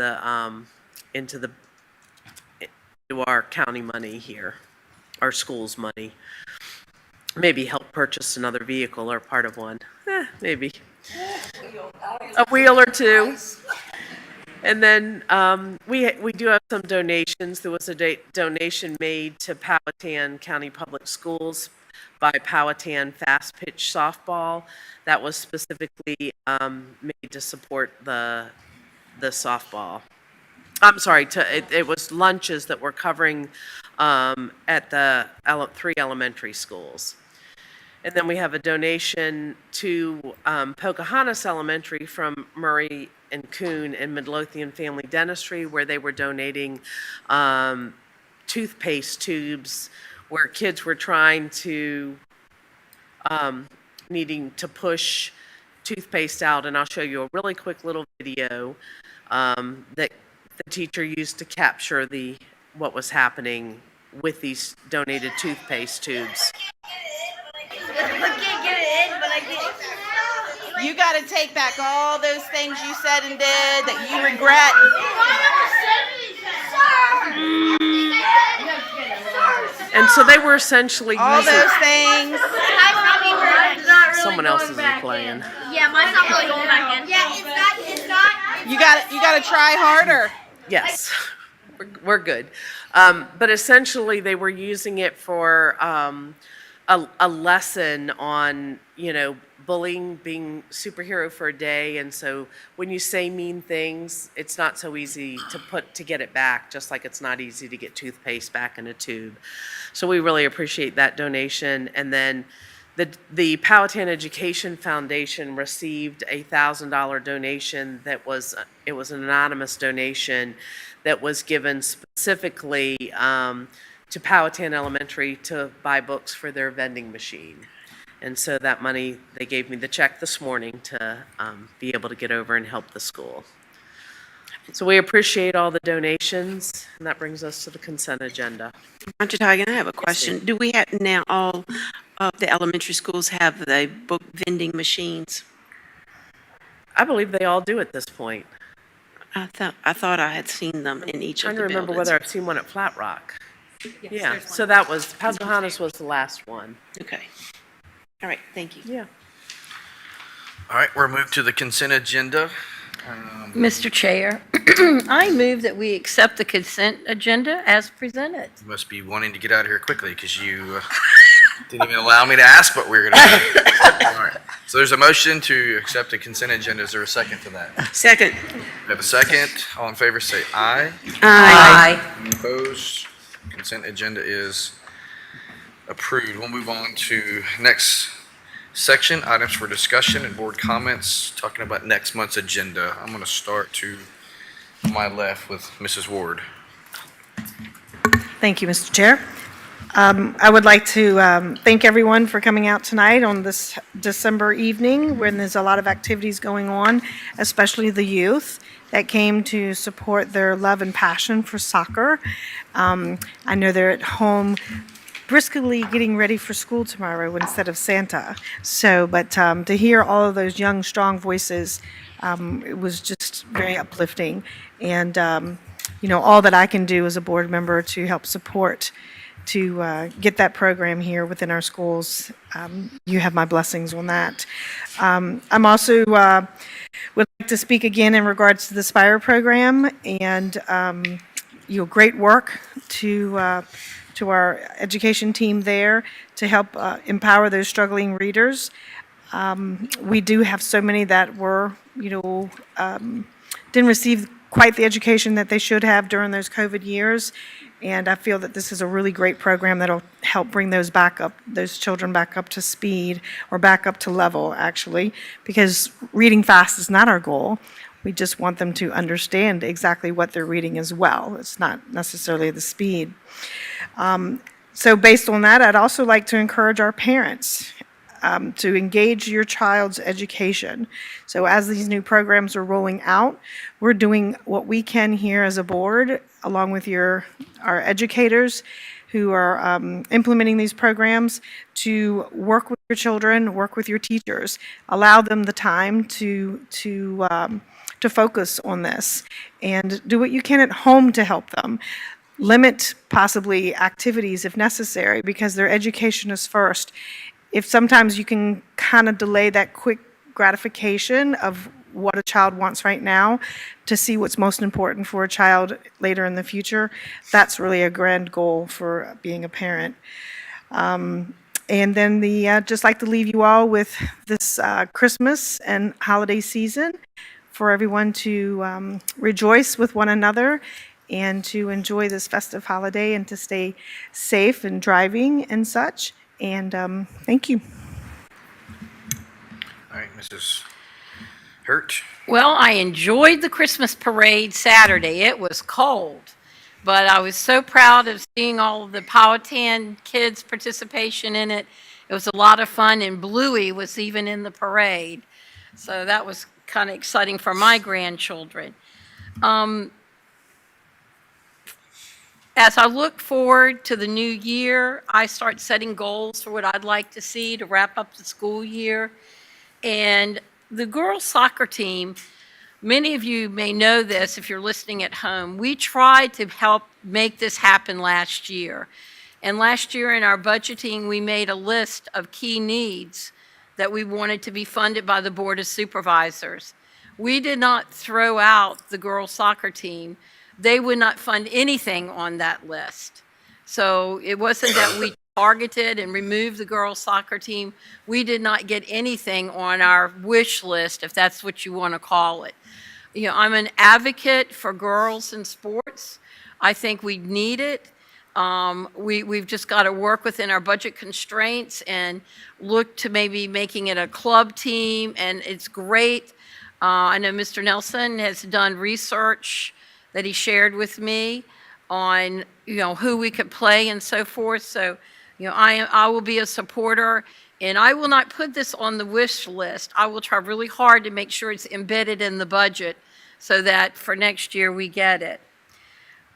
our county money here, our school's money. Maybe help purchase another vehicle or part of one. Maybe. A wheel or two. And then we do have some donations. There was a donation made to Powhatan County Public Schools by Powhatan Fast Pitch Softball. That was specifically made to support the the softball. I'm sorry, it was lunches that we're covering at the 3 elementary schools. And then we have a donation to Pocahontas Elementary from Murray and Kuhn and Midlothian Family Dentistry, where they were donating toothpaste tubes where kids were trying to, needing to push toothpaste out. And I'll show you a really quick little video that the teacher used to capture what was happening with these donated toothpaste tubes. You got to take back all those things you said and did that you regret. And so they were essentially All using those things. someone else is playing. Yeah, mine's not really going back in. Yeah, it's not. You got to try harder. Yes, we're good. But essentially, they were using it for a lesson on, bullying, being superhero for a day. And so when you say mean things, it's not so easy to get it back, just like it's not easy to get toothpaste back in a tube. So we really appreciate that donation. And then the Powhatan Education Foundation received a $1,000 donation it was an anonymous donation that was given specifically to Powhatan Elementary to buy books for their vending machine. And so that money, they gave me the check this morning to be able to get over and help the school. So we appreciate all the donations, and that brings us to the consent agenda. Dr. Tigan, I have a question. Do we have now all of the elementary schools have the book vending machines? I believe they all do at this point. I thought I had seen them in each of I'm the trying to remember buildings. whether I've seen one at Flat Rock. Yes, Yeah, there's one. so that was, Pocahontas was the last one. Okay. All right, thank you. Yeah. All right, we're moved to the consent agenda. Mr. Chair, I move that we accept the consent agenda as presented. You must be wanting to get out of here quickly because you didn't even allow me to ask what we were going to do. All right, so there's a motion to accept the consent agenda. Is there a second to that? Second. We have a second. All in favor say aye. Aye. Any opposed? Consent agenda is approved. We'll move on to next section, items for discussion and board comments, talking about next month's agenda. I'm going to start to my left with Mrs. Ward. Thank you, Mr. Chair. I would like to thank everyone for coming out tonight on this December evening when there's a lot of activities going on, especially the youth that came to support their love and passion for soccer. I know they're at home briskly getting ready for school tomorrow instead of Santa. So, but to hear all of those young, strong voices, it was just very uplifting. And, all that I can do as a board member to help support to get that program here within our schools, you have my blessings on that. I'm also would like to speak again in regards to the Spire program and great work to our education team there to help empower those struggling readers. We do have so many that were, didn't receive quite the education that they should have during those COVID years. And I feel that this is a really great program that'll help bring those children back up to speed, or back up to level, actually, because reading fast is not our goal. We just want them to understand exactly what they're reading as well. It's not necessarily the speed. So based on that, I'd also like to encourage our parents to engage your child's education. So as these new programs are rolling out, we're doing what we can here as a board, along with our educators who are implementing these programs, to work with your children, work with your teachers, allow them the time to focus on this, and do what you can at home to help them. Limit possibly activities if necessary, because their education is first. If sometimes you can kind of delay that quick gratification of what a child wants right now to see what's most important for a child later in the future, that's really a grand goal for being a parent. And then just like to leave you all with this Christmas and holiday season. for everyone to rejoice with one another and to enjoy this festive holiday and to stay safe and driving and such. And thank you. All right, Mrs. Hurt. Well, I enjoyed the Christmas parade Saturday. It was cold, but I was so proud of seeing all of the Powhatan kids' participation in it. It was a lot of fun, and Bluey was even in the parade. So that was kind of exciting for my grandchildren. As I look forward to the new year, I start setting goals for what I'd like to see to wrap up the school year. And the girls' soccer team, many of you may know this if you're listening at home, we tried to help make this happen last year. And last year in our budgeting, we made a list of key needs that we wanted to be funded by the Board of Supervisors. We did not throw out the girls' soccer team. They would not fund anything on that list. So it wasn't that we targeted and removed the girls' soccer team. We did not get anything on our wish list, if that's what you want to call it. You know, I'm an advocate for girls in sports. I think we need it. We've just got to work within our budget constraints and look to maybe making it a club team, and it's great. I know Mr. Nelson has done research that he shared with me on, you know, who we could play and so forth. So, you know, I will be a supporter, and I will not put this on the wish list. I will try really hard to make sure it's embedded in the budget so that for next year we get it.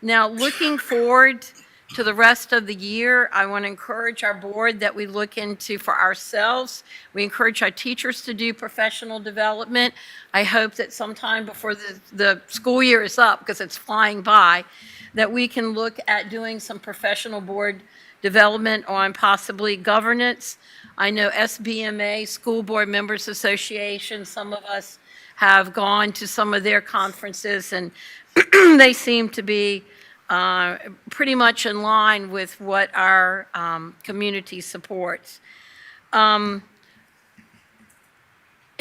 Now, looking forward to the rest of the year, I want to encourage our board that we look into for ourselves. We encourage our teachers to do professional development. I hope that sometime before the school year is up, because it's flying by, that we can look at doing some professional board development on possibly governance. I know SBMA, School Board Members Association, some of us have gone to some of their conferences, and they seem to be pretty much in line with what our community supports. It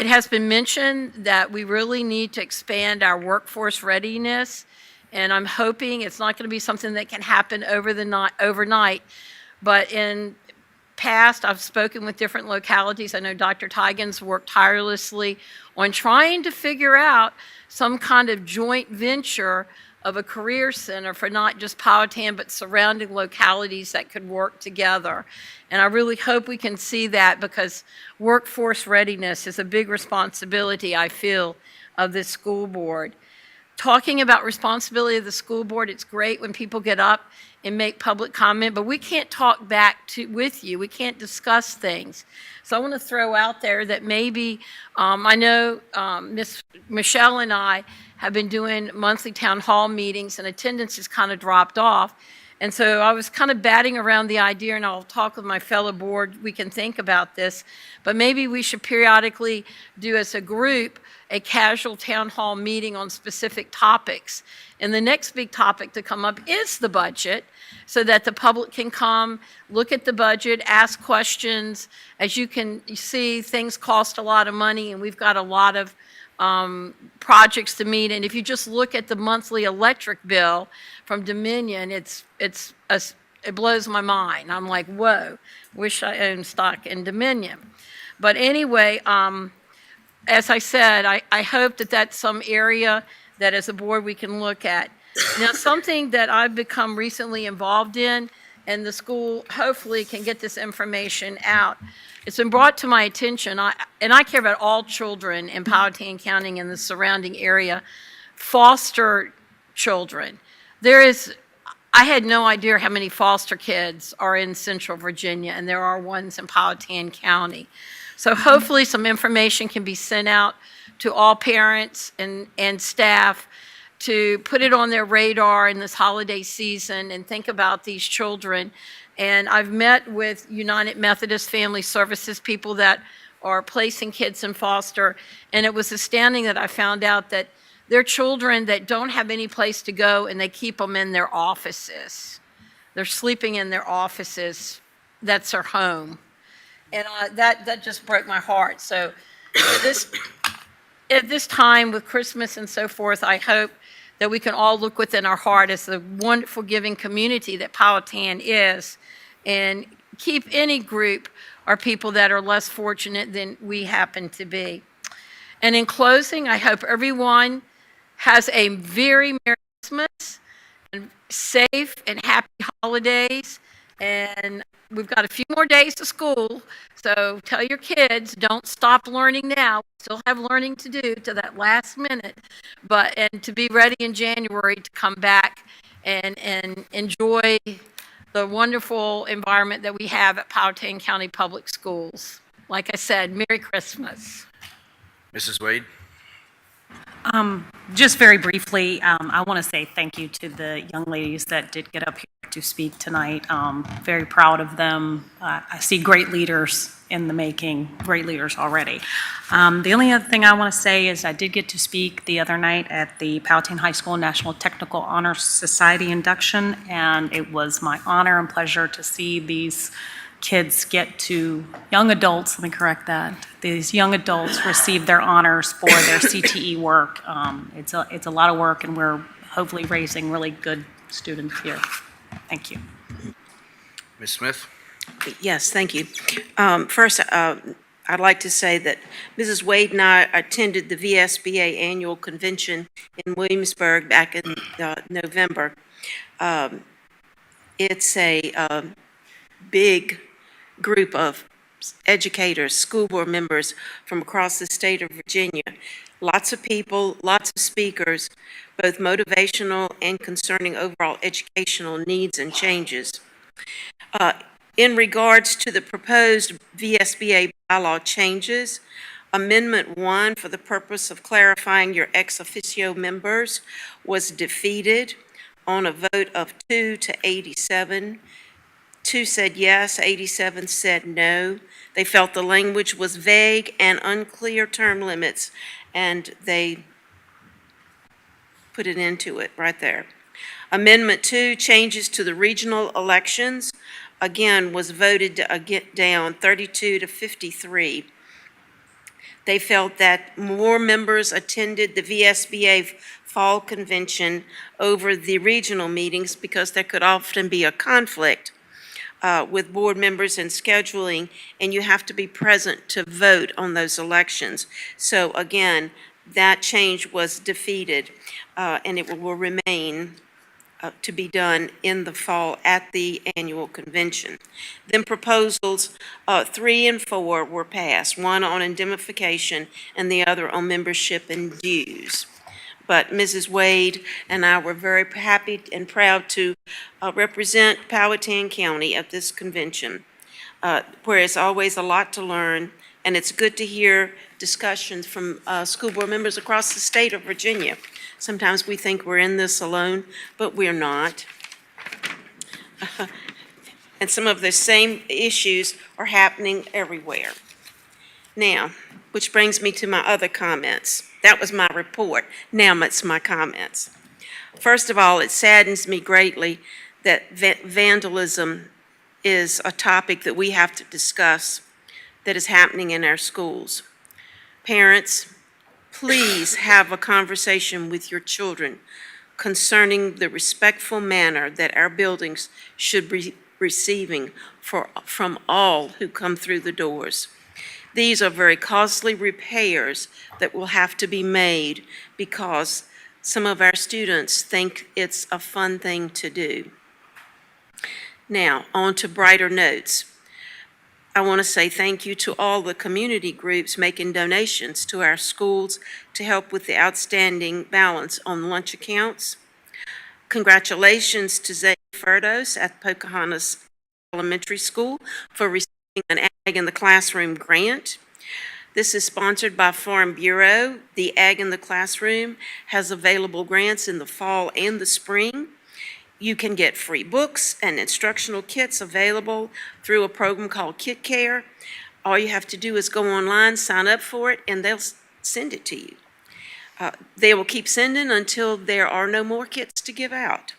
has been mentioned that we really need to expand our workforce readiness, and I'm hoping it's not going to be something that can happen overnight, but in past, I've spoken with different localities. I know Dr. Tigan's worked tirelessly on trying to figure out some kind of joint venture of a career center for not just Powhatan, but surrounding localities that could work together. And I really hope we can see that, because workforce readiness is a big responsibility, I feel, of this school board. Talking about responsibility of the school board, it's great when people get up and make public comment, but we can't talk back with you. We can't discuss things. So I want to throw out there that maybe, I know Miss Michelle and I have been doing monthly town hall meetings, and attendance has kind of dropped off. And so I was kind of batting around the idea, and I'll talk with my fellow board, we can think about this, but maybe we should periodically do as a group a casual town hall meeting on specific topics. And the next big topic to come up is the budget, so that the public can come, look at the budget, ask questions. As you can see, things cost a lot of money, and we've got a lot of projects to meet. And if you just look at the monthly electric bill from Dominion, it blows my mind. I'm like, whoa, wish I owned stock in Dominion. But anyway, as I said, I hope that that's some area that as a board we can look at. Now, something that I've become recently involved in, and the school hopefully can get this information out. It's been brought to my attention, and I care about all children in Powhatan County and the surrounding area, foster children. I had no idea how many foster kids are in Central Virginia, and there are ones in Powhatan County. So hopefully some information can be sent out to all parents and staff to put it on their radar in this holiday season and think about these children. And I've met with United Methodist Family Services people that are placing kids in foster, and it was astounding that I found out that they're children that don't have any place to go, and they keep them in their offices. They're sleeping in their offices. That's their home. And that just broke my heart. So at this time with Christmas and so forth, I hope that we can all look within our heart as the wonderful giving community that Powhatan is, and keep any group or people that are less fortunate than we happen to be. And in closing, I hope everyone has a very Merry Christmas and safe and happy holidays. And we've got a few more days to school, so tell your kids, don't stop learning now. We still have learning to do to that last minute, and to be ready in January to come back and enjoy the wonderful environment that we have at Powhatan County Public Schools. Like I said, Merry Christmas. Mrs. Wade? Just very briefly, I want to say thank you to the young ladies that did get up here to speak tonight. Very proud of them. I see great leaders in the making, great leaders already. The only other thing I want to say is I did get to speak the other night at the Powhatan High School National Technical Honor Society induction, and it was my honor and pleasure to see these kids get to, young adults, let me correct that, these young adults receive their honors for their CTE work. It's a lot of work, and we're hopefully raising really good students here. Thank you. Ms. Smith? Yes, thank you. First, I'd like to say that Mrs. Wade and I attended the VSBA annual convention in Williamsburg back in November. It's a big group of educators, school board members from across the state of Virginia. Lots of people, lots of speakers, both motivational and concerning overall educational needs and changes. In regards to the proposed VSBA bylaw changes, Amendment 1, for the purpose of clarifying your ex officio members, was defeated on a vote of 2 to 87. 2 said yes, 87 said no. They felt the language was vague and unclear term limits, and they put it into it right there. Amendment 2, changes to the regional elections, again, was voted to get down 32 to 53. They felt that more members attended the VSBA fall convention over the regional meetings because there could often be a conflict with board members and scheduling, and you have to be present to vote on those elections. So again, that change was defeated, and it will remain to be done in the fall at the annual convention. Then proposals 3 and 4 were passed, one on indemnification and the other on membership and dues. But Mrs. Wade and I were very happy and proud to represent Powhatan County at this convention, where it's always a lot to learn, and it's good to hear discussions from school board members across the state of Virginia. Sometimes we think we're in this alone, but we're not. And some of the same issues are happening everywhere. Now, which brings me to my other comments. That was my report. Now it's my comments. First of all, it saddens me greatly that vandalism is a topic that we have to discuss that is happening in our schools. Parents, please have a conversation with your children concerning the respectful manner that our buildings should be receiving from all who come through the doors. These are very costly repairs that will have to be made because some of our students think it's a fun thing to do. Now, on to brighter notes. I want to say thank you to all the community groups making donations to our schools to help with the outstanding balance on lunch accounts. Congratulations to Zay Ferdos at Pocahontas Elementary School for receiving an Ag in the Classroom grant. This is sponsored by Farm Bureau. The Ag in the Classroom has available grants in the fall and the spring. You can get free books and instructional kits available through a program called Kit Care. All you have to do is go online, sign up for it, and they'll send it to you. They will keep sending until there are no more kits to give out.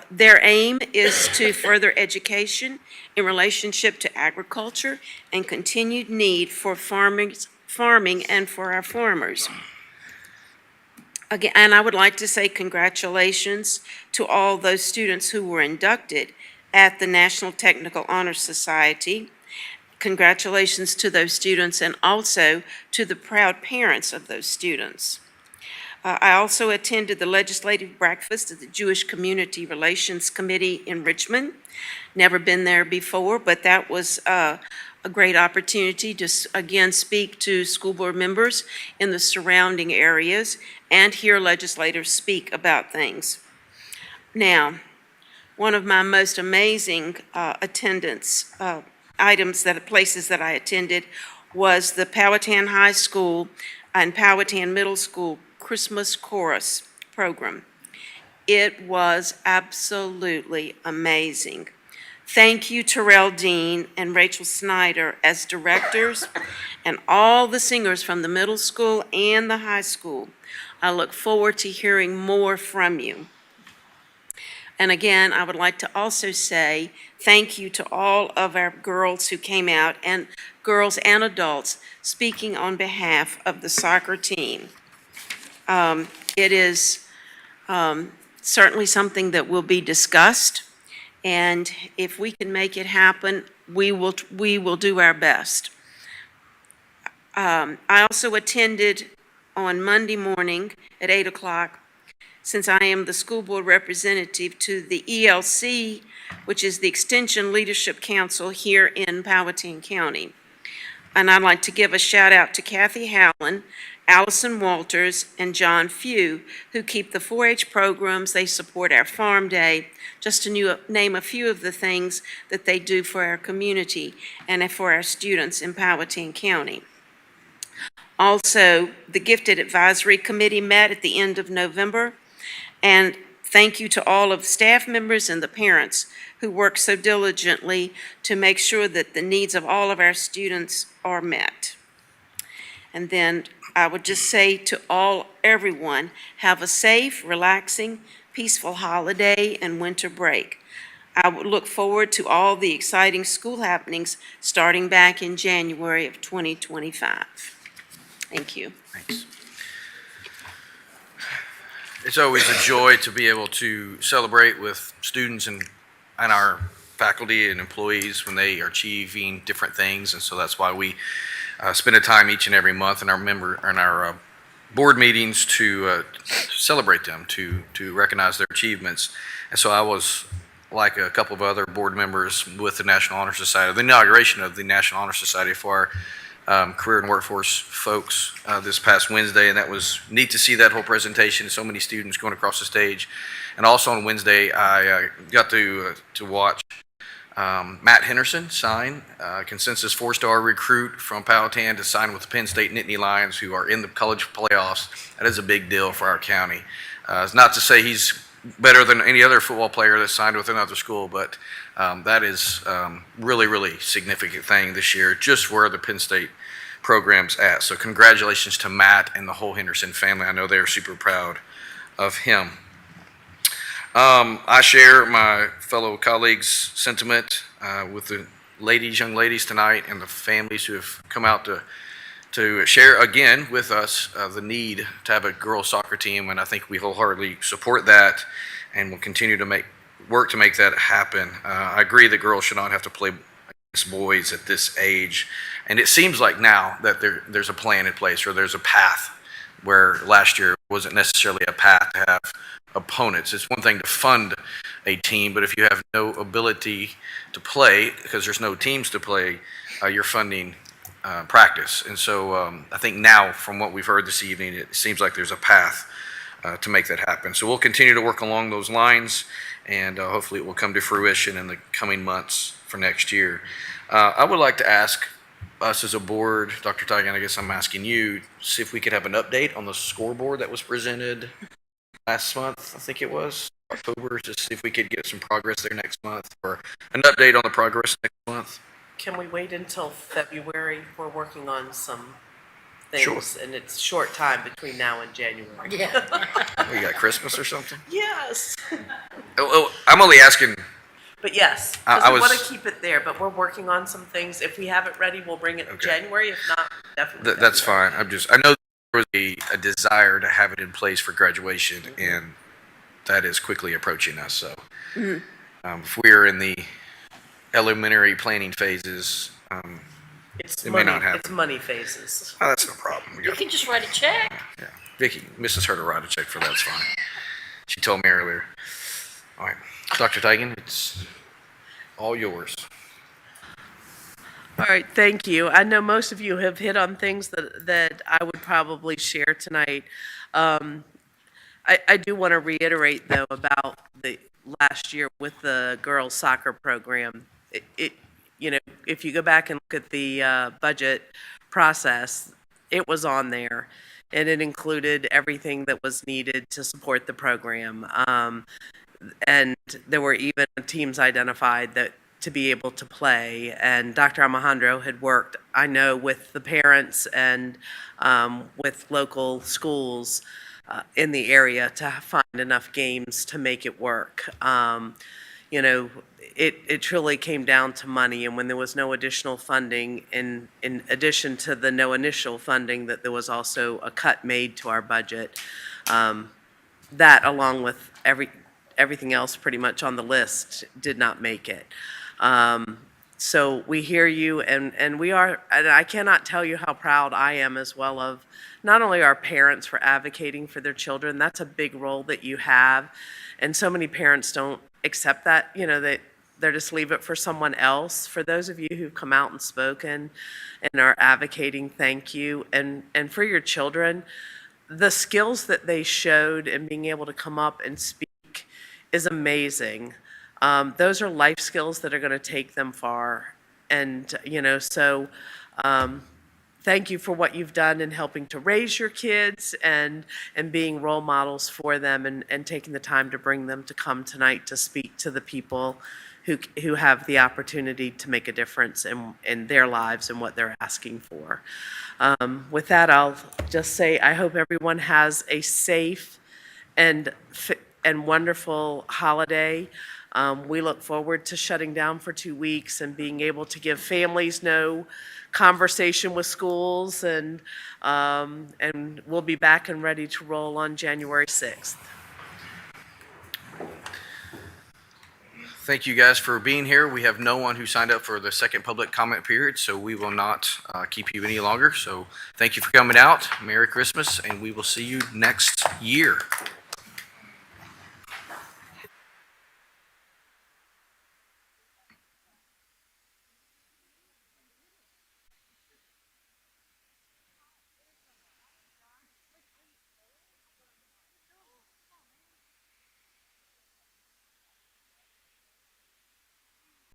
Their aim is to further education in relationship to agriculture and continued need for farmers farming and for our farmers. Again, and I would like to say congratulations to all those students who were inducted at the National Technical Honor Society. Congratulations to those students and also to the proud parents of those students. I also attended the legislative breakfast of the Jewish Community Relations Committee in Richmond. Never been there before, but that was a great opportunity to, again, speak to school board members in the surrounding areas and hear legislators speak about things. Now, one of my most amazing attendance places that I attended was the Powhatan High School and Powhatan Middle School Christmas Chorus program. It was absolutely amazing. Thank you, Terrell Dean and Rachel Snyder as directors and all the singers from the middle school and the high school. I look forward to hearing more from you. And again, I would like to also say thank you to all of our girls who came out, and girls and adults speaking on behalf of the soccer team. It is certainly something that will be discussed, and if we can make it happen, we will do our best. I also attended on Monday morning at 8 o'clock, since I am the school board representative to the ELC, which is the Extension Leadership Council here in Powhatan County. And I'd like to give a shout out to Kathy Howland, Allison Walters, and John Few, who keep the 4-H programs. They support our Farm Day, just to name a few of the things that they do for our community and for our students in Powhatan County. Also, the Gifted Advisory Committee met at the end of November, and thank you to all of the staff members and the parents who work so diligently to make sure that the needs of all of our students are met. And then I would just say to everyone, have a safe, relaxing, peaceful holiday and winter break. I would look forward to all the exciting school happenings starting back in January of 2025. Thank you. Thanks. It's always a joy to be able to celebrate with students and our faculty and employees when they are achieving different things, and so that's why we spend a time each and every month in our board meetings to celebrate them, to recognize their achievements. And so I was, like a couple of other board members with the National Honor Society, the inauguration of the National Honor Society for our career and workforce folks this past Wednesday, and that was neat to see that whole presentation, so many students going across the stage. And also on Wednesday, I got to watch Matt Henderson sign, consensus 4-star recruit from Powhatan, to sign with the Penn State Nittany Lions, who are in the college playoffs. That is a big deal for our county. It's not to say he's better than any other football player that signed with another school, but that is really, really significant thing this year, just where the Penn State program's at. So congratulations to Matt and the whole Henderson family. I know they're super proud of him. I share my fellow colleagues' sentiment with the young ladies tonight and the families who have come out to share again with us the need to have a girls soccer team, and I think we wholeheartedly support that and will continue to work to make that happen. I agree that girls should not have to play against boys at this age, and it seems like now that there's a plan in place, or there's a path, where last year wasn't necessarily a path to have opponents. It's one thing to fund a team, but if you have no ability to play because there's no teams to play, you're funding practice. And so I think now, from what we've heard this evening, it seems like there's a path to make that happen. So we'll continue to work along those lines, and hopefully it will come to fruition in the coming months for next year. I would like to ask us as a board, Dr. Teigen, I guess I'm asking you, see if we could have an update on the scoreboard that was presented last month, I think it was, October, to see if we could get some progress there next month, or an update on the progress next month. Can we wait until February? We're working on some Sure. things, and it's short time between now and January. We got Christmas or something? Yes. Oh, I'm only asking But yes, I because we was- want to keep it there, but we're working on some things. If we have it ready, we'll bring it in January. If not, definitely. That's fine. I know there was a desire to have it in place for graduation, and that is quickly approaching us, so. If we're in the elementary planning phases, It's it may money, not happen. it's money phases. Oh, that's no problem. We You got- can just write a check. Yeah, Vicky, Mrs. Herter write a check for that, it's fine. She told me earlier. All right, Dr. Tigan, it's all yours. All right, thank you. I know most of you have hit on things that I would probably share tonight. I do want to reiterate, though, about the last year with the girls' soccer program. If you go back and look at the budget process, it was on there, and it included everything that was needed to support the program. And there were even teams identified that to be able to play. And Dr. Alejandro had worked, I know, with the parents and with local schools in the area to find enough games to make it work. It truly came down to money, and when there was no additional funding, in addition to the no initial funding, that there was also a cut made to our budget. That, along with everything else pretty much on the list, did not make it. So we hear you, and I cannot tell you how proud I am as well of not only our parents for advocating for their children. That's a big role that you have, and so many parents don't accept that, they're just leave it for someone else. For those of you who've come out and spoken and are advocating, thank you. And for your children, the skills that they showed in being able to come up and speak is amazing. Those are life skills that are going to take them far. And, thank you for what you've done in helping to raise your kids and being role models for them and taking the time to bring them to come tonight to speak to the people who have the opportunity to make a difference in their lives and what they're asking for. With that, I'll just say I hope everyone has a safe and wonderful holiday. We look forward to shutting down for 2 weeks and being able to give families no conversation with schools, and we'll be back and ready to roll on January 6th. Thank you guys for being here. We have no one who signed up for the second public comment period, so we will not keep you any longer. So thank you for coming out. Merry Christmas, and we will see you next year.